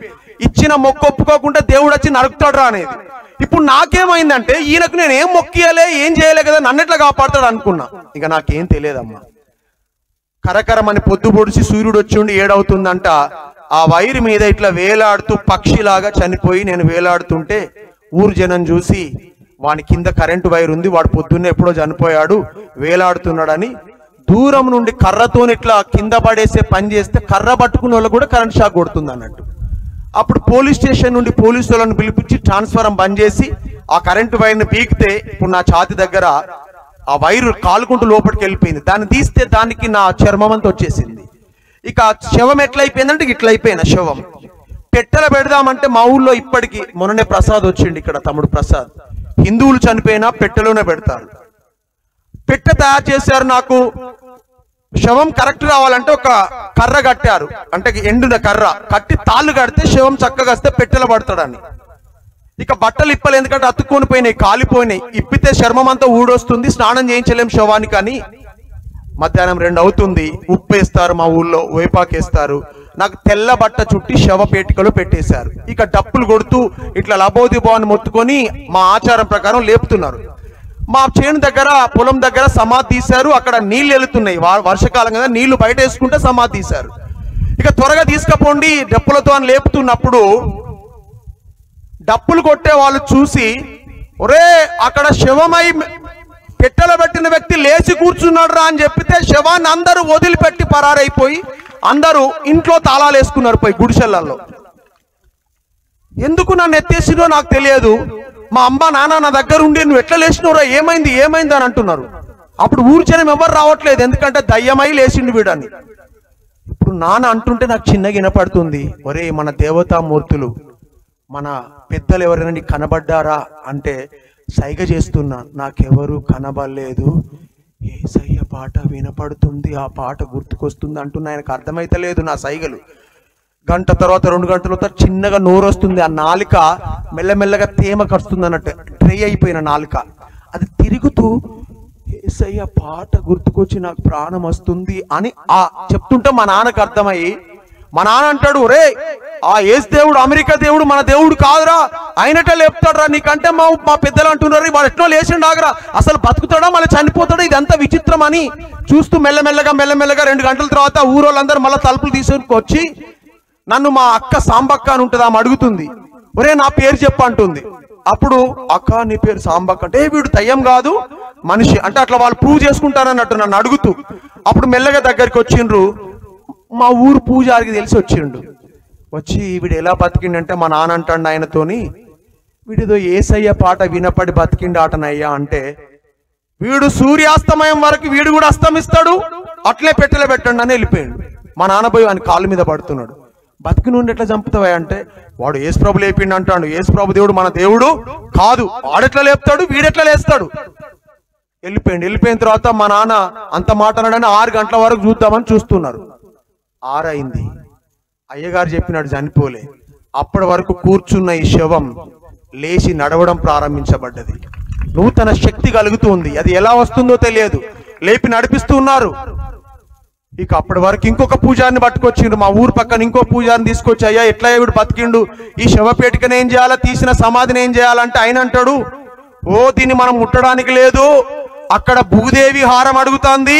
ఇచ్చిన మొక్క ఒప్పుకోకుంటే దేవుడు వచ్చి నరుకుతాడు రా అనేది. ఇప్పుడు నాకేమైందంటే ఈయనకు నేను ఏం మొక్కియలే, ఏం చేయలే కదా, నన్ను ఎట్లా కాపాడతాడు అనుకున్నా. ఇక నాకేం తెలియదమ్మా. కరకరమని పొద్దు పొడిచి సూర్యుడు వచ్చి ఉండి 7 అవుతుందంట. ఆ వైరు మీద ఇట్లా వేలాడుతూ పక్షిలాగా చనిపోయి నేను వేలాడుతుంటే ఊరు జనం చూసి, వాని కింద కరెంటు వైర్ ఉంది, వాడు పొద్దున్నే ఎప్పుడో చనిపోయాడు, వేలాడుతున్నాడని దూరం నుండి కర్రతో ఇట్లా కింద పడేసే పని చేస్తే కర్ర పట్టుకున్న వాళ్ళు కూడా కరెంట్ షాక్ కొడుతుంది అన్నట్టు. అప్పుడు పోలీస్ స్టేషన్ నుండి పోలీసు వాళ్ళని పిలిపించి ట్రాన్స్ఫారం బంద్ చేసి ఆ కరెంటు వైర్ని పీకితే ఇప్పుడు నా ఛాతి దగ్గర ఆ వైరు కాలుకుంటూ లోపలికి వెళ్ళిపోయింది. దాన్ని తీస్తే దానికి నా చర్మం అంతా వచ్చేసింది. ఇక శవం ఎట్లయిపోయిందంటే ఇట్లా అయిపోయిన శవం. పెట్టెల పెడదామంటే మా ఊళ్ళో ఇప్పటికి మొన్ననే ప్రసాద్ వచ్చిండు ఇక్కడ, తమ్ముడు ప్రసాద్. హిందువులు చనిపోయినా పెట్టెలోనే పెడతారు. పెట్టె తయారు చేశారు. నాకు శవం కరెక్ట్ రావాలంటే ఒక కర్ర కట్టారు, అంటే ఎండున కర్ర కట్టి తాళ్ళు కడితే శవం చక్కగా వస్తే పెట్టెల పడతాడని. ఇక బట్టలు ఇప్పలు ఎందుకంటే అతుక్కొని పోయినాయి, కాలిపోయినాయి. ఇప్పితే చర్మం అంతా ఊడొస్తుంది, స్నానం చేయించలేం శవానికి అని. మధ్యాహ్నం 2 అవుతుంది. ఉప్పు వేస్తారు మా ఊళ్ళో, వేపాకేస్తారు. నాకు తెల్ల బట్ట చుట్టి శవ పేటికలో పెట్టేశారు. ఇక డప్పులు కొడుతూ ఇట్లా లబోదిబోని మొత్తుకొని మా ఆచారం ప్రకారం లేపుతున్నారు. మా చేను దగ్గర పొలం దగ్గర సమాధి తీశారు. అక్కడ నీళ్లు వెళుతున్నాయి, వర్షకాలం కదా, నీళ్లు బయట వేసుకుంటే సమాధి తీశారు. ఇక త్వరగా తీసుకపోండి డప్పులతో అని లేపుతున్నప్పుడు డప్పులు కొట్టే వాళ్ళు చూసి, ఒరే అక్కడ శవమై పెట్టెలో పెట్టిన వ్యక్తి లేచి కూర్చున్నాడు రా అని చెప్పితే శవాన్ని అందరూ వదిలిపెట్టి పరారైపోయి అందరూ ఇంట్లో తాళాలు వేసుకున్నారు పోయి గుడిసెళ్లలో. ఎందుకు నన్ను ఎత్తేసినో నాకు తెలియదు. మా అమ్మ నాన్న నా దగ్గర ఉండి నువ్వు ఎట్లా లేచినవురా, ఏమైంది ఏమైంది అని అంటున్నారు. అప్పుడు ఊరు జనం ఎవరు రావట్లేదు, ఎందుకంటే దయ్యమై లేచిండు వీడని. ఇప్పుడు నాన్న అంటుంటే నాకు చిన్నగా వినపడుతుంది, ఒరే మన దేవతామూర్తులు మన పెద్దలు ఎవరైనా నీకు కనబడ్డారా అంటే సైగ చేస్తున్నా. నాకెవరు కనబడలేదు, యేసయ్య పాట వినపడుతుంది, ఆ పాట గుర్తుకొస్తుంది అంటున్నా. ఆయనకు అర్థమైతలేదు నా సైగలు. గంట తర్వాత 2 గంటల తర్వాత చిన్నగా నోరు వస్తుంది. ఆ నాలుక మెల్లమెల్లగా తేమ కడుస్తుంది అన్నట్టు, డ్రై అయిపోయిన నాలుక. అది తిరుగుతూ యేసయ్య పాట గుర్తుకొచ్చి నాకు ప్రాణం వస్తుంది అని చెప్తుంటే మా నాన్నకు అర్థమయ్యి మా నాన్న అంటాడు, రే ఆ యేసు దేవుడు అమెరికా దేవుడు మన దేవుడు కాదురా, అయినట్టే లేపుతాడురా నీకంటే మా పెద్దలు అంటున్నారు వాడు ఎట్లా లేచిండు ఆగరా, అసలు బతుకుతాడా మళ్ళీ చనిపోతాడా, ఇదంతా విచిత్రం అని చూస్తూ మెల్లమెల్లగా 2 గంటల తర్వాత ఊరోళ్ళందరూ మళ్ళీ తలుపులు తీసుకొచ్చి నన్ను మా అక్క సాంబక్క అని ఉంటుంది ఆమె అడుగుతుంది, ఒరే నా పేరు చెప్పంటుంది. అప్పుడు అక్క నీ పేరు సాంబక్క అంటే వీడు దయ్యం కాదు మనిషి అంటే అట్లా వాళ్ళు ప్రూవ్ చేసుకుంటారన్నట్టు నన్ను అడుగుతూ. అప్పుడు మెల్లగా దగ్గరికి వచ్చిండ్రు, మా ఊరు పూజారికి తెలిసి వచ్చిండు. వచ్చి వీడు ఎలా బతికిండంటే మా నాన్న అంటాడు ఆయనతోని, వీడిదో యేసయ్య పాట వినపడి బతికిండాటనయ్యా అంటే, వీడు సూర్యాస్తమయం వరకు వీడు కూడా అస్తమిస్తాడు అట్లే పెట్టెలో పెట్టండి అని వెళ్ళిపోయాడు. మా నాన్న పోయి ఆయన కాళ్ళ మీద పడుతున్నాడు, బతికి నుండి ఎట్లా చంపుతావా అంటే, వాడు యేసుప్రభు లేపిండు అంటాడు, యేసుప్రభు దేవుడు మన దేవుడు కాదు, వాడెట్లా లేపుతాడు వీడెట్లా లేస్తాడు. వెళ్ళిపోయిన తర్వాత మా నాన్న అంత మాట అన్నాడని 6 గంటల వరకు చూద్దామని చూస్తున్నారు. 6 అయింది, అయ్యగారు చెప్పినాడు చనిపోలే. అప్పటి వరకు కూర్చున్న ఈ శవం లేచి నడవడం ప్రారంభించబడ్డది. నూతన శక్తి కలుగుతుంది, అది ఎలా వస్తుందో తెలియదు, లేపి నడిపిస్తూ ఉన్నారు. ఇక అప్పటి వరకు ఇంకొక పూజారిని పట్టుకొచ్చిండు, మా ఊరు పక్కన ఇంకో పూజారిని తీసుకొచ్చి, అయ్యా ఎట్లా వీడు బతికిండు, ఈ శవపేటికను ఏం చేయాలా, తీసిన సమాధిని ఏం చేయాలంటే ఆయన అంటాడు, ఓ దీన్ని మనం ముట్టడానికి లేదు, అక్కడ భూదేవి హారం అడుగుతుంది,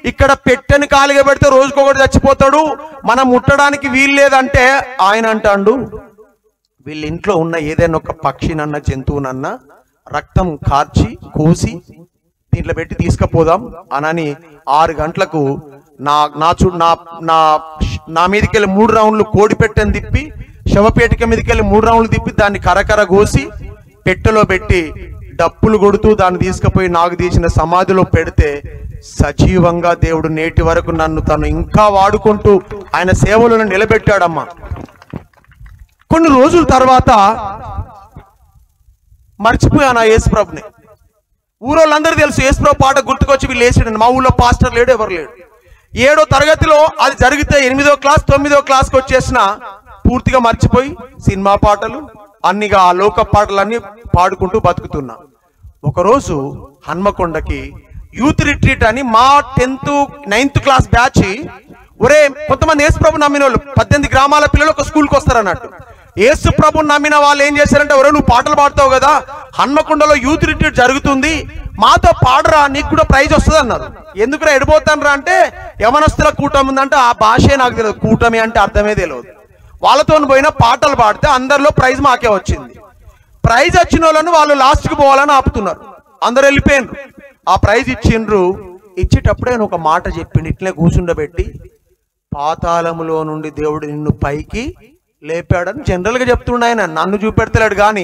ఇక్కడ పెట్టెని కాలిగా పెడితే రోజుకొకటి చచ్చిపోతాడు, మనం ముట్టడానికి వీలు లేదంటే ఆయన అంటాడు, వీళ్ళ ఇంట్లో ఉన్న ఏదైనా ఒక పక్షినన్నా జంతువునన్నా రక్తం కార్చి కోసి దీంట్లో పెట్టి తీసుకుపోదాం అనని 6 గంటలకు నా మీదకి వెళ్ళి 3 రౌండ్లు కోడి పెట్టెని తిప్పి శవపేటిక మీదకి వెళ్ళి 3 రౌండ్లు తిప్పి దాన్ని కరకర కోసి పెట్టెలో పెట్టి డప్పులు కొడుతూ దాన్ని తీసుకుపోయి నాకు తీసిన సమాధిలో పెడితే సజీవంగా దేవుడు నేటి వరకు నన్ను తను ఇంకా వాడుకుంటూ ఆయన సేవలను నిలబెట్టాడమ్మా. కొన్ని రోజుల తర్వాత మర్చిపోయాను ఆ యేసుప్రభుని. ఊరోళ్ళందరూ తెలుసు యేసుప్రభు పాట గుర్తుకొచ్చి వీళ్ళు వేసాడండి. మా ఊళ్ళో పాస్టర్ లేడు, ఎవరు లేడు. 7వ తరగతిలో అది జరిగితే 8వ క్లాస్ 9వ క్లాస్కి వచ్చేసిన పూర్తిగా మర్చిపోయి సినిమా పాటలు అన్నిగా ఆ లోక పాటలన్నీ పాడుకుంటూ బతుకుతున్నా. ఒకరోజు హన్మకొండకి యూత్ రిట్రీట్ అని మా 10th 9th క్లాస్ బ్యాచ్, ఒరే కొంతమంది యేసుప్రభు నమ్మిన వాళ్ళు 18 గ్రామాల పిల్లలు ఒక స్కూల్కి వస్తారన్నట్టు. యేసుప్రభు నమ్మిన వాళ్ళు ఏం చేశారంటే, ఒరే నువ్వు పాటలు పాడతావు కదా, హన్మకొండలో యూత్ రిట్రీట్ జరుగుతుంది, మాతో పాడరా నీకు కూడా ప్రైజ్ వస్తుంది అన్నారు. ఎందుకురా ఎడిపోతానరా అంటే, యవనస్తుల కూటమి ఉందంటే ఆ భాషే నాకు తెలియదు, కూటమి అంటే అర్థమే తెలియదు. వాళ్ళతో పోయిన పాటలు పాడితే అందరిలో ప్రైజ్ మాకే వచ్చింది. ప్రైజ్ వచ్చిన వాళ్ళను వాళ్ళు లాస్ట్కి పోవాలని ఆపుతున్నారు, అందరు వెళ్ళిపోయినరు. ఆ ప్రైజ్ ఇచ్చిండ్రు. ఇచ్చేటప్పుడే ఒక మాట చెప్పిండు, ఇట్లనే కూర్చుండబెట్టి, పాతాళములో నుండి దేవుడు నిన్ను పైకి లేపాడని జనరల్గా చెప్తుండే ఆయన, నన్ను చూపెడతలేడు. కానీ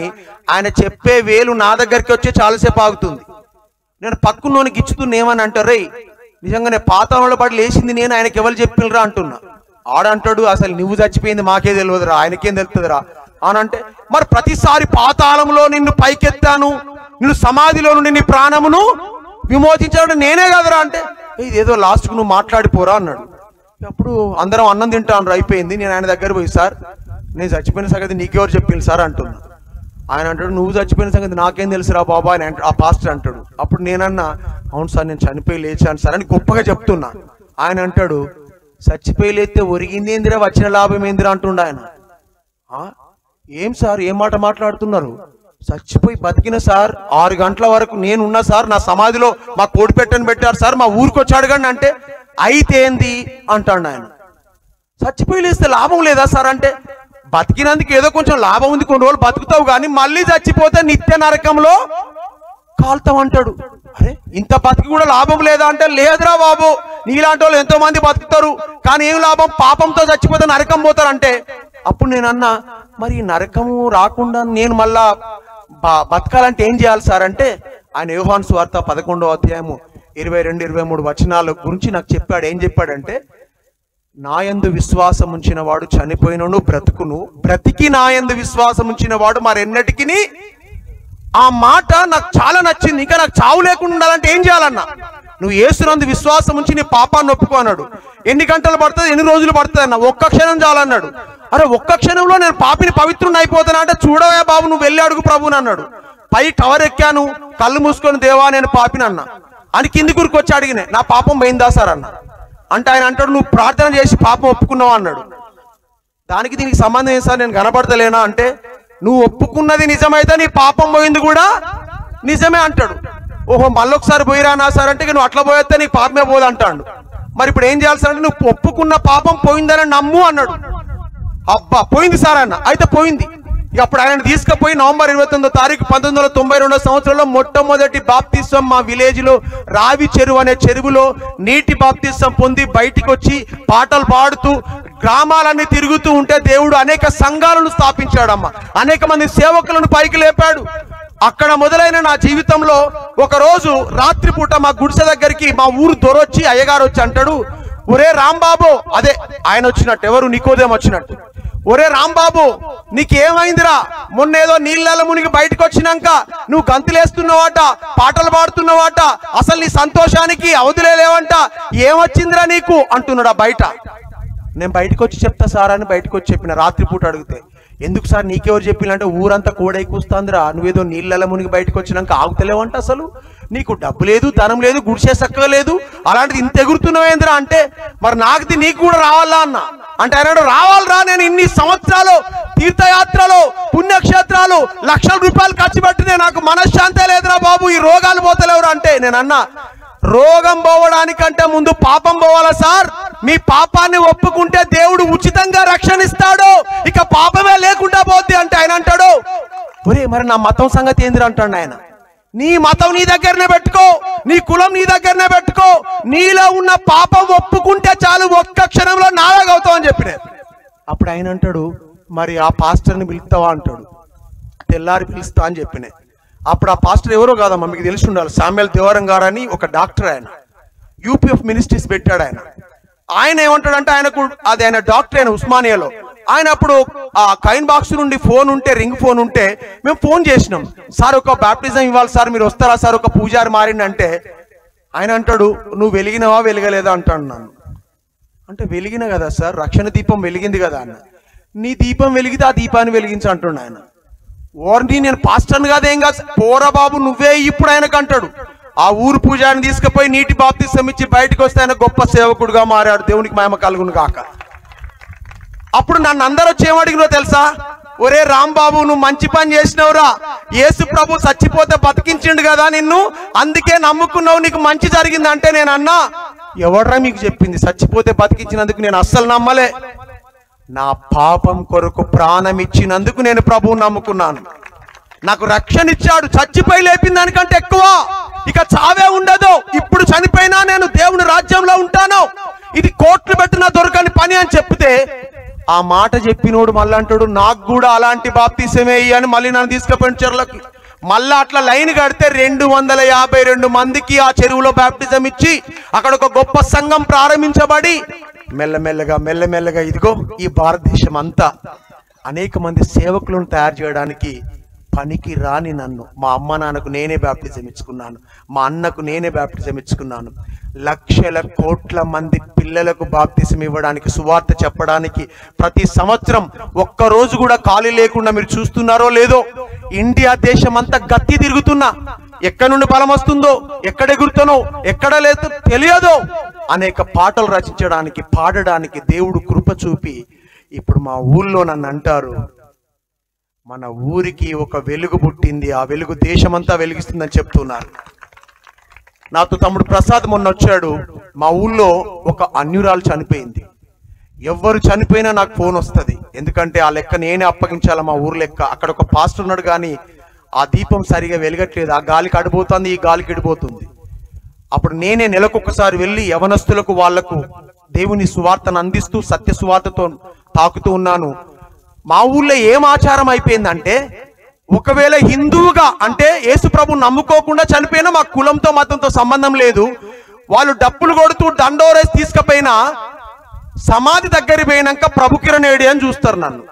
ఆయన చెప్పే వేలు నా దగ్గరికి వచ్చే చాలాసేపు ఆగుతుంది. నేను పక్కున్నోనికి ఇచ్చుతున్నా ఏమని అంటారు, నిజంగానే పాతాళంలో పడి లేచింది నేను, ఆయనకి ఎవరు చెప్పినరా అంటున్నా. ఆడంటాడు, అసలు నువ్వు చచ్చిపోయింది మాకే తెలియదురా, ఆయనకేం తెలుస్తుందిరా అని అంటే, మరి ప్రతిసారి పాతాళంలో నిన్ను పైకెత్తాను, నిన్ను సమాధిలో నుండి నీ ప్రాణమును విమోచించాడు నేనే కదరా అంటే, ఇదేదో లాస్ట్కు నువ్వు మాట్లాడిపోరా అన్నాడు. అప్పుడు అందరం అన్నం తింటాను అయిపోయింది. నేను ఆయన దగ్గర పోయి, సార్ నేను చచ్చిపోయిన సంగతి నీకెవరు చెప్పింది సార్ అంటున్నా. ఆయన అంటాడు, నువ్వు చచ్చిపోయిన సంగతి నాకేం తెలుసురా బాబా అని ఆ పాస్టర్ అంటాడు. అప్పుడు నేనన్నా, అవును సార్ నేను చనిపోయి లేచాను సార్ అని గొప్పగా చెప్తున్నా. ఆయన అంటాడు, చచ్చిపోయి లేస్తే ఒరిగింది ఏందిరా, వచ్చిన లాభం ఏందిరా అంటుండ ఆయన. ఏం సార్ ఏం మాట మాట్లాడుతున్నారు, చచ్చిపోయి బతికిన సార్, 6 గంటల వరకు నేను ఉన్నా సార్, నా సమాధిలో మా కోడి పెట్టని పెట్టారు సార్, మా ఊరికి వచ్చి అడగండి అంటే, అయితే ఏంది అంటాడు ఆయన. చచ్చిపోయి లేస్తే లాభం లేదా సార్ అంటే, బతికినందుకు ఏదో కొంచెం లాభం ఉంది, కొన్ని రోజులు బతుకుతావు కానీ మళ్ళీ చచ్చిపోతే నిత్య నరకంలో కాలుతావు అంటాడు. అరే ఇంత బతికి కూడా లాభం లేదా అంటే, లేదురా బాబు, నీలాంటి వాళ్ళు ఎంతో మంది బతుకుతారు కానీ ఏం లాభం, పాపంతో చచ్చిపోతే నరకం పోతారంటే. అప్పుడు నేను అన్నా, మరి నరకము రాకుండా నేను మళ్ళా బతకాలంటే ఏం చేయాలి సార్ అంటే, ఆయన యోహాను సువార్త 11వ అధ్యాయము 22-23 వచనాల గురించి నాకు చెప్పాడు. ఏం చెప్పాడంటే, నాయందు విశ్వాసం ఉంచిన వాడు చనిపోయినను బ్రతుకును, బ్రతికి నాయందు విశ్వాసం ఉంచిన వాడు మరెన్నటికి. ఆ మాట నాకు చాలా నచ్చింది. ఇంకా నాకు చావు లేకుండా ఉండాలంటే ఏం చేయాలన్నా, నువ్వు యేసునందు విశ్వాసం ఉంచి నీ పాపాన్ని ఒప్పుకో అన్నాడు. ఎన్ని గంటలు పడుతుంది, ఎన్ని రోజులు పడుతుంది అన్న, ఒక్క క్షణం చాలన్నాడు. అరే ఒక్క క్షణంలో నేను పాపిని పవిత్రుని అయిపోతాను అంటే, చూడవే బాబు నువ్వు వెళ్ళి అడుగు ప్రభుని అన్నాడు. పై టవర్ ఎక్కాను, కళ్ళు మూసుకొని దేవా నేను పాపినన్నా అని కింది గురికి వచ్చి అడిగినే, నా పాపం పోయిందా సార్ అన్న. అంటే ఆయన అంటాడు, నువ్వు ప్రార్థన చేసి పాపం ఒప్పుకున్నావు అన్నాడు. దానికి దీనికి సంబంధం ఏం సార్, నేను కనబడతలేనా అంటే, నువ్వు ఒప్పుకున్నది నిజమైతే నీ పాపం పోయింది కూడా నిజమే అంటాడు. ఓహో మళ్ళొకసారి పోయిరానా సార్ అంటే, నువ్వు అట్లా పోయేస్తే నీ పాపమే పోదు అంటాడు. మరి ఇప్పుడు ఏం చేయాలి సార్ అంటే, నువ్వు ఒప్పుకున్న పాపం పోయిందని నమ్ము అన్నాడు. అబ్బా పోయింది సార్ అన్న. అయితే పోయింది. ఇక అప్పుడు ఆయన తీసుకుపోయి నవంబర్ 29వ తారీఖు 1992 సంవత్సరంలో మొట్టమొదటి బాప్తిసం మా విలేజ్ లో రావి చెరువు అనే చెరువులో నీటి బాప్తిసం పొంది బయటికి వచ్చి పాటలు పాడుతూ గ్రామాలన్నీ తిరుగుతూ ఉంటే దేవుడు అనేక సంఘాలను స్థాపించాడమ్మా. అనేక మంది సేవకులను పైకి లేపాడు. అక్కడ మొదలైన నా జీవితంలో ఒక రోజు రాత్రిపూట మా గుడిసె దగ్గరికి మా ఊరు దొరొచ్చి అయ్యగారు వచ్చి అంటాడు, ఒరే రాంబాబు, అదే ఆయన వచ్చినట్టు, ఎవరు నికోదేం వచ్చినట్టు, ఒరే రాంబాబు నీకేమైందిరా, మొన్నేదో నీళ్ళలో మునిగి బయటకు వచ్చినాక నువ్వు గంతులేస్తున్నావాట, పాటలు పాడుతున్నావాట, అసలు నీ సంతోషానికి అవధులే లేవంట, ఏమొచ్చిందిరా నీకు అంటున్నాడా బయట. నేను బయటకు వచ్చి చెప్తా సార్ అని బయటకు వచ్చి చెప్పిన. రాత్రిపూట అడిగితే, ఎందుకు సార్ నీకెవరు చెప్పినంటే, ఊరంతా కోడై కూస్తాందిరా, నువ్వేదో నీళ్ళలో మునిగి బయటకు వచ్చినాక ఆగుతలేవంట, అసలు నీకు డబ్బు లేదు, ధనం లేదు, గుడిసే చక్కగా లేదు, అలాంటిది ఇంత ఎగురుతున్నావేంద్రా అంటే, మరి నాకు నీకు కూడా రావాలా అన్న. అంటే ఆయన రావాలరా, నేను ఇన్ని సంవత్సరాలు తీర్థయాత్రలు పుణ్యక్షేత్రాలు లక్షల రూపాయలు ఖర్చు పెట్టినే, నాకు మనశ్శాంతే లేదురా బాబు, ఈ రోగాలు పోతలేవురా అంటే, నేను అన్నా రోగం పోవడానికంటే ముందు పాపం పోవాలా సార్, మీ పాపాన్ని ఒప్పుకుంటే దేవుడు ఉచితంగా రక్షణిస్తాడు, ఇక పాపమే లేకుండా పోద్ది అంటే ఆయన అంటాడు, ఒరే మరి నా మతం సంగతి ఏందిరా అంటాడు ఆయన. నీ మతం నీ దగ్గరనే పెట్టుకో, నీ కులం నీ దగ్గరనే పెట్టుకో, నీలో ఉన్న పాపం ఒప్పుకుంటే చాలు, ఒక్క క్షణంలో నాలాగవుతావు అని చెప్పిన. అప్పుడు ఆయన అంటాడు, మరి ఆ పాస్టర్ని పిలుస్తావా అంటాడు. తెల్లారి పిలుస్తా అని చెప్పిన. అప్పుడు ఆ పాస్టర్ ఎవరో కాదమ్మా, మీకు తెలిసి ఉండాలి, సామ్యుయల్ దేవరం గారు అని ఒక డాక్టర్, ఆయన యూపీఎఫ్ మినిస్ట్రీస్ పెట్టాడు. ఆయన ఏమంటాడంటే, ఆయన డాక్టర్ అయిన ఉస్మానియాలో, ఆయన అప్పుడు ఆ కాయిన్ బాక్స్ నుండి ఫోన్ ఉంటే, రింగ్ ఫోన్ ఉంటే మేము ఫోన్ చేసినాం, సార్ ఒక బాప్టిజం ఇవ్వాలి సార్, మీరు వస్తారా సార్, ఒక పూజారి మారింది అంటే, ఆయన అంటాడు, నువ్వు వెలిగినవా వెలగలేదా అంటాడు నన్ను. అంటే వెలిగిన కదా సార్, రక్షణ దీపం వెలిగింది కదా అన్న. నీ దీపం వెలిగితే ఆ దీపాన్ని వెలిగించు అంటుండు ఆయన. ఓర్ని నేను పాస్టర్ని కాదేం కాదు, పోరా బాబు నువ్వే ఇప్పుడు ఆయనకు అంటాడు. ఆ ఊరు పూజారిని తీసుకుపోయి నీటి బాప్తిసం ఇచ్చి బయటకు వస్తే ఆయన గొప్ప సేవకుడుగా మారాడు, దేవునికి మహిమ కలుగును కాక. అప్పుడు నన్ను అందరూ వచ్చి ఏమడిగినో తెలుసా, ఒరే రాంబాబు నువ్వు మంచి పని చేసినవురా, యేసు ప్రభు చచ్చిపోతే బతికించిండు కదా నిన్ను, అందుకే నమ్ముకున్నావు, నీకు మంచి జరిగింది అంటే, నేను అన్నా ఎవడ్రా మీకు చెప్పింది చచ్చిపోతే బతికించినందుకు, నేను అస్సలు నమ్మలే, నా పాపం కొరకు ప్రాణం ఇచ్చినందుకు నేను ప్రభువుని నమ్ముకున్నాను, నాకు రక్షణ ఇచ్చాడు, చచ్చిపోయి లేపిన దానికంటే ఎక్కువ ఇక చావే ఉండదు, ఇప్పుడు చనిపోయినా నేను దేవుని రాజ్యంలో ఉంటాను, ఇది కోట్లు పెట్టినా దొరకని పని అని చెప్తే, ఆ మాట చెప్పినోడు మళ్ళీ అంటాడు, నాకు కూడా అలాంటి బాప్తిసమే అని మళ్ళీ నన్ను తీసుకుపోయిన చెరువులకి. మళ్ళా అట్లా లైన్ కడితే 252 మందికి ఆ చెరువులో బాప్టిజం ఇచ్చి అక్కడ ఒక గొప్ప సంఘం ప్రారంభించబడి మెల్లమెల్లగా ఇదిగో ఈ భారతదేశం అంతా అనేక మంది సేవకులను తయారు చేయడానికి పనికి రాని నన్ను, మా అమ్మ నాన్నకు నేనే బాప్టిజం ఇచ్చుకున్నాను, మా అన్నకు నేనే బాప్టిజం ఇచ్చుకున్నాను, లక్షల కోట్ల మంది పిల్లలకు బాప్తిసం ఇవ్వడానికి, సువార్త చెప్పడానికి ప్రతి సంవత్సరం ఒక్కరోజు కూడా ఖాళీ లేకుండా మీరు చూస్తున్నారో లేదో, ఇండియా దేశం అంతా గత్తి తిరుగుతున్నా, ఎక్కడి నుండి బలం వస్తుందో, ఎక్కడ ఎగురుతానో, ఎక్కడ లేదు తెలియదో, అనేక పాటలు రచించడానికి పాడడానికి దేవుడు కృప చూపి ఇప్పుడు మా ఊళ్ళో నన్ను అంటారు, మన ఊరికి ఒక వెలుగు పుట్టింది, ఆ వెలుగు దేశమంతా వెలిగిస్తుందని చెప్తున్నారు. నాతో తమ్ముడు ప్రసాద్ మొన్న వచ్చాడు, మా ఊళ్ళో ఒక అన్యురాలు చనిపోయింది, ఎవరు చనిపోయినా నాకు ఫోన్ వస్తుంది, ఎందుకంటే ఆ లెక్క నేనే అప్పగించాలి, మా ఊరు లెక్క. అక్కడ ఒక పాస్టర్ ఉన్నాడు కానీ ఆ దీపం సరిగా వెలగట్లేదు, ఆ గాలికి అడిపోతుంది, ఈ గాలికి ఇడిపోతుంది. అప్పుడు నేనే నెలకొకసారి వెళ్ళి యవనస్తులకు వాళ్లకు దేవుని సువార్తను అందిస్తూ సత్య సువార్తతో తాకుతూ ఉన్నాను. మా ఊళ్ళో ఏం ఆచారం అయిపోయిందంటే, ఒకవేళ హిందువుగా అంటే యేసు ప్రభు నమ్ముకోకుండా చనిపోయినా మా కులంతో మతంతో సంబంధం లేదు, వాళ్ళు డప్పులు కొడుతూ దండోరేసి తీసుకుపోయినా సమాధి దగ్గర పోయినాక ప్రభు కిరణ్ ఏడి అని చూస్తారు నన్ను.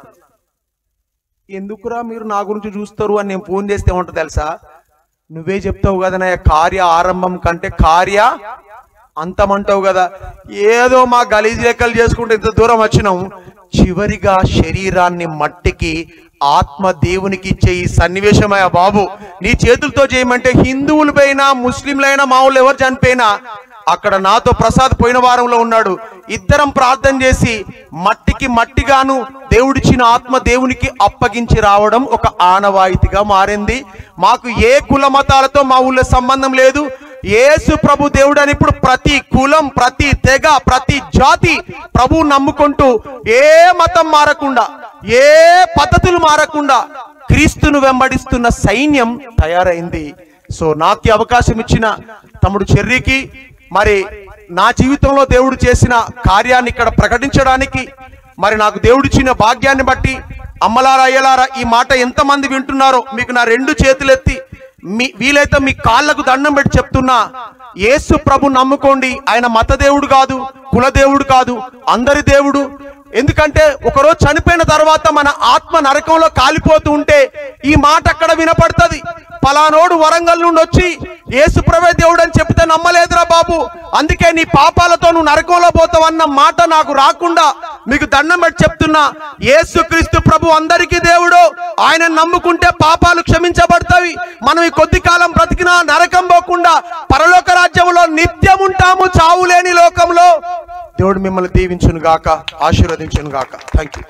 ఎందుకురా మీరు నా గురించి చూస్తారు అని నేను ఫోన్ చేస్తే ఏమంటో తెలుసా, నువ్వే చెప్తావు కదా నా కార్య ఆరంభం కంటే కార్య అంతమంటావు కదా, ఏదో మా గలీజ్ లెక్కలు చేసుకుంటే ఇంత దూరం వచ్చినాం, చివరిగా శరీరాన్ని మట్టికి ఆత్మ దేవునికి ఇచ్చే ఈ సన్నివేశమయ్యా బాబు, నీ చేతులతో చేయమంటే హిందువులపైనా ముస్లింలైనా మా వాళ్ళు ఎవరు చనిపోయినా, అక్కడ నాతో ప్రసాద్ పోయిన వారంలో ఉన్నాడు, ఇద్దరం ప్రార్థన చేసి మట్టికి మట్టిగాను దేవుడిచ్చిన ఆత్మ దేవునికి అప్పగించి రావడం ఒక ఆనవాయితీగా మారింది. మాకు ఏ కుల మతాలతో మా ఊళ్ళో సంబంధం లేదు. యేసు ప్రభు దేవుడు అని ఇప్పుడు ప్రతి కులం, ప్రతి తెగ, ప్రతి జాతి ప్రభువు నమ్ముకుంటూ ఏ మతం మారకుండా, ఏ పద్ధతులు మారకుండా క్రీస్తును వెంబడిస్తున్న సైన్యం తయారైంది. సో నాకు ఈ అవకాశం ఇచ్చిన తమ్ముడు చెర్రీకి, మరి నా జీవితంలో దేవుడు చేసిన కార్యాన్ని ఇక్కడ ప్రకటించడానికి, మరి నాకు దేవుడిచ్చిన భాగ్యాన్ని బట్టి అమ్మలారా అయ్యలారా ఈ మాట ఎంతమంది వింటున్నారో మీకు నా రెండు చేతులెత్తి వీలైతే మీ కాళ్ళకు దండం పెట్టి చెప్తున్నా, యేసు ప్రభు నమ్ముకోండి. ఆయన మత దేవుడు కాదు, కుల దేవుడు కాదు, అందరి దేవుడు. ఎందుకంటే ఒకరోజు చనిపోయిన తర్వాత మన ఆత్మ నరకంలో కాలిపోతూ ఉంటే ఈ మాట అక్కడ వినపడుతుంది. పలానోడు వరంగల్ నుండి వచ్చి యేసు ప్రభు దేవుడు అని చెప్తే నమ్మలేదురా బాబు, అందుకే నీ పాపాలతో నువ్వు నరకంలో పోతావన్న మాట నాకు రాకుండా మీకు దండం పెట్టి చెప్తున్నా, యేసుక్రీస్తు ప్రభు అందరికీ దేవుడు. ఆయన నమ్ముకుంటే పాపాలు క్షమించబడతాయి. మనం ఈ కొద్ది కాలం బ్రతికినా నరకం పోకుండా పరలోక రాజ్యంలో నిత్యం ఉంటాము, చావులేని లోకంలో. దేవుడు మిమ్మల్ని దీవించును గాక, ఆశీర్వదించును గాక. Thank you.